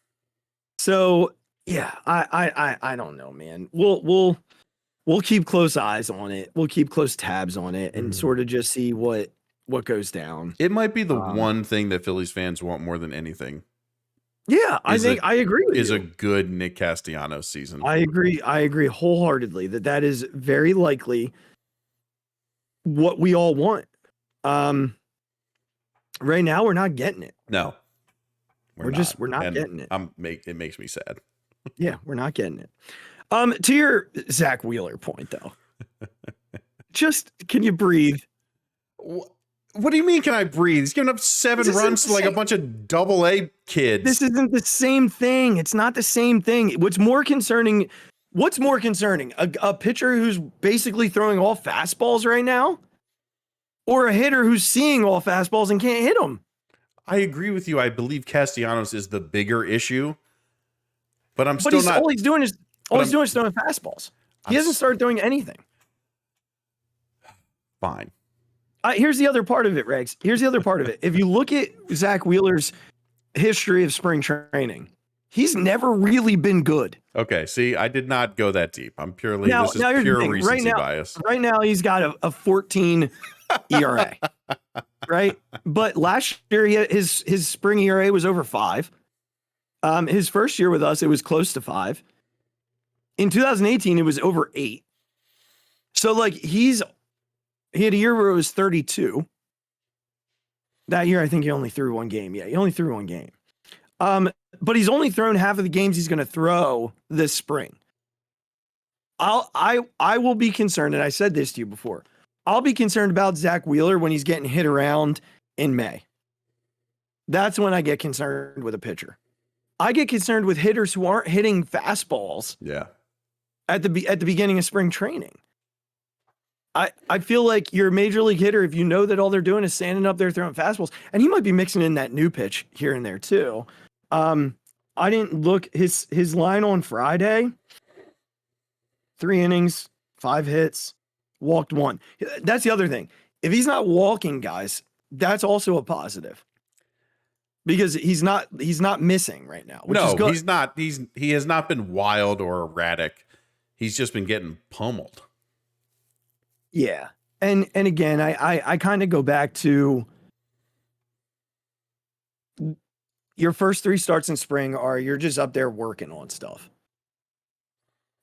So yeah, I don't know, man. We'll keep close eyes on it. We'll keep close tabs on it and sort of just see what goes down. It might be the one thing that Phillies fans want more than anything. Yeah, I agree with you. Is a good Nick Castellanos season. I agree wholeheartedly that is very likely what we all want. Right now we're not getting it. No. We're not getting it. It makes me sad. Yeah, we're not getting it. To your Zach Wheeler point though. Just can you breathe? What do you mean, can I breathe? He's giving up 7 runs to like a bunch of AA kids. This isn't the same thing. It's not the same thing. What's more concerning? A pitcher who's basically throwing all fastballs right now? Or a hitter who's seeing all fastballs and can't hit them? I agree with you. I believe Castellanos is the bigger issue. But still not. All he's doing is throwing fastballs. He hasn't started throwing anything. Fine. Here's the other part of it, Regs. Here's the other part of it. If you look at Zach Wheeler's history of spring training, he's never really been good. Okay, see, I did not go that deep. I'm purely, this is pure recency bias. Right now, he's got a 14 ERA, right? But last year, his spring ERA was over 5. His first year with us, it was close to 5. In 2018, it was over 8. So, like, he had a year where it was 32. That year, I think he only threw 1 game. Yeah, he only threw 1 game. But he's only thrown half of the games he's going to throw this spring. I will be concerned, and I said this to you before. I'll be concerned about Zach Wheeler when he's getting hit around in May. That's when I get concerned with a pitcher. I get concerned with hitters who aren't hitting fastballs. Yeah. At the beginning of spring training. I feel like you're a major league hitter if you know that all they're doing is standing up there throwing fastballs, and he might be mixing in that new pitch here and there too. I didn't look his line on Friday. 3 innings, 5 hits, walked 1. That's the other thing. If he's not walking guys, that's also a positive because he's not missing right now. Which is good. He's not. He has not been wild or erratic. He's just been getting pummeled. Yeah. And again, I kind of go back to your first 3 starts in spring you're just up there working on stuff.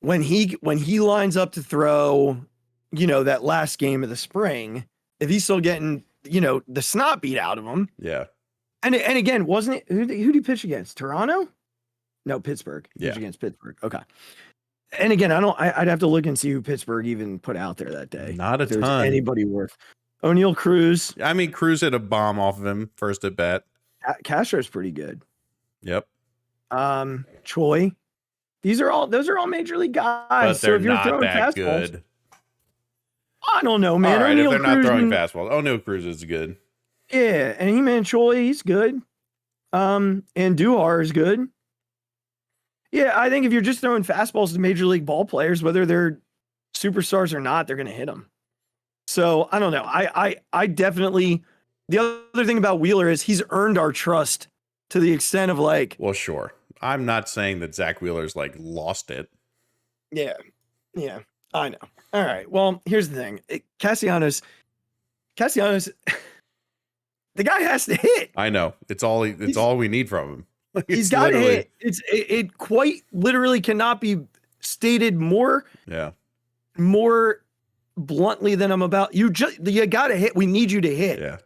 When he lines up to throw, that last game of the spring, if he's still getting, the snot beat out of him. Yeah. And again, wasn't it, who did he pitch against? Toronto? No, Pittsburgh. Yeah. Pitched against Pittsburgh. Okay. And again, I'd have to look and see who Pittsburgh even put out there that day. Not a ton. Anybody worth. O'Neal Cruz. I mean, Cruz hit a bomb off of him first at bat. Castro's pretty good. Yep. Choi. Those are all major league guys. But they're so if you're not throwing that fastballs, good. I don't know, man. All right, O'Neal if they're Cruz not throwing fastballs, O'Neal Cruz is good. Yeah, and He-Man Choi, he's good. And Duhar is good. Yeah, I think if you're just throwing fastballs to major league ball players, whether they're superstars or not, they're going to hit them. So I don't know. I definitely. The other thing about Wheeler is he's earned our trust to the extent of like. Well, sure. I'm not saying that Zach Wheeler's like lost it. Yeah, I know. All right. Well, here's the thing. Castellanos, the guy has to hit. I know. It's all we need from him. Like, He's got to hit. It quite literally cannot be stated more bluntly than I'm about. You got to hit. We need you to hit. Yeah.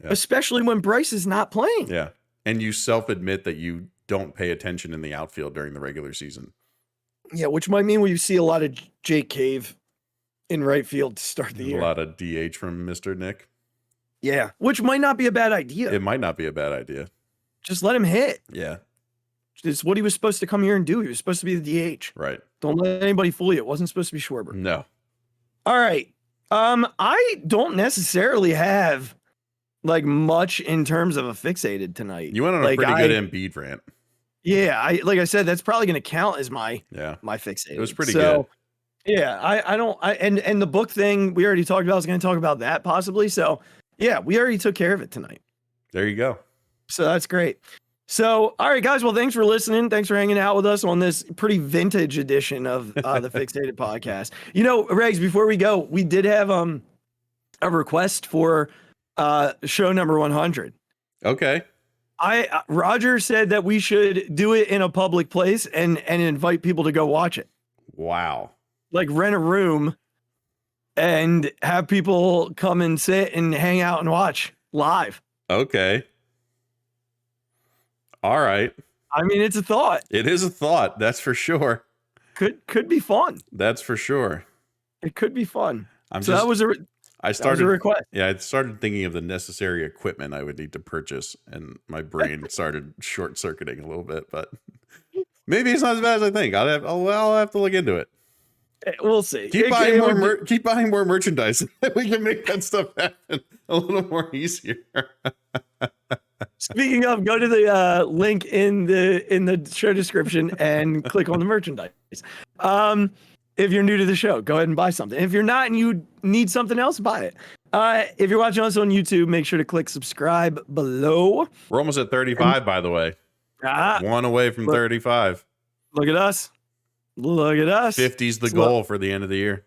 Especially when Bryce is not playing. Yeah. And you self-admit that you don't pay attention in the outfield during the regular season. Yeah, which might mean we see a lot of Jake Cave in right field to start the year. A lot of DH from Mr. Nick. Yeah, which might not be a bad idea. It might not be a bad idea. Just let him hit. Yeah. It's what he was supposed to come here and do. He was supposed to be the DH. Right. Don't let anybody fool you. It wasn't supposed to be Schwarber. No. All right. I don't necessarily have like much in terms of a fixated tonight. You went on a pretty good Embiid rant. Yeah, like I said, that's probably going to count as my fixated. It was pretty good. Yeah, and the book thing we already talked about. I was going to talk about that possibly. So yeah, we already took care of it tonight. There you go. So that's great. So, all right, guys. Well, thanks for listening. Thanks for hanging out with us on this pretty vintage edition of the Phixated Podcast. You know, Regs, before we go, we did have a request for show number 100. Okay. Roger said that we should do it in a public place and invite people to go watch it. Wow. Like rent a room and have people come and sit and hang out and watch live. Okay. All right. I mean, it's a thought. It is a thought. That's for sure. Could be fun. That's for sure. It could be fun. That was a request. Yeah, I started thinking of the necessary equipment I would need to purchase, and my brain started short circuiting a little bit. But maybe it's not as bad as I think. I'll have to look into it. We'll see. Keep buying more merchandise. We can make that stuff happen a little more easier. Speaking of, go to the link in the show description and click on the merchandise. If you're new to the show, go ahead and buy something. If you're not and you need something else, buy it. If you're watching us on YouTube, make sure to click subscribe below. We're almost at 35, by the way. One away from 35. Look at us. Look at us. 50's the goal for the end of the year.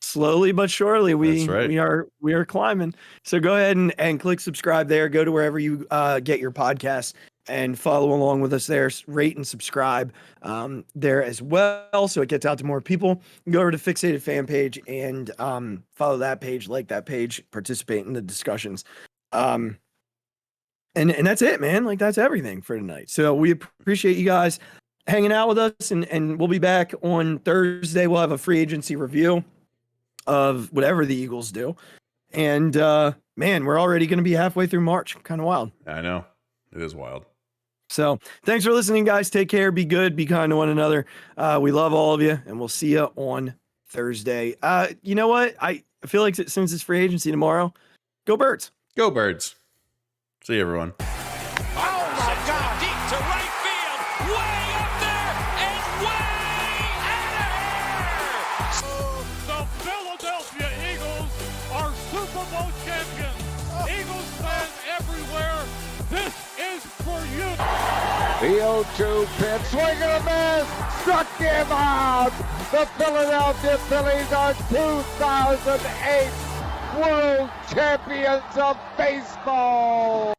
Slowly but surely, we are climbing. So go ahead and click subscribe there. Go to wherever you get your podcasts and follow along with us there. Rate and subscribe there as well, so it gets out to more people. Go over to Phixated fan page and follow that page, like that page, participate in the discussions. And that's it, man. Like, that's everything for tonight. So we appreciate you guys hanging out with us, and we'll be back on Thursday. We'll have a free agency review of whatever the Eagles do. And man, we're already going to be halfway through March. Kind of wild. I know. It is wild. So thanks for listening, guys. Take care. Be good. Be kind to one another. We love all of you, and we'll see you on Thursday. You know what? I feel like since it's free agency tomorrow, go Birds. Go Birds. See you, everyone. Oh, my God. Deep to right field. Way up there and way out of here. The Philadelphia Eagles are Super Bowl champions. Eagles fans everywhere, this is for you. The 0-2 pitch, swing and a miss, struck him out. The Philadelphia Phillies are 2008 World Champions of Baseball.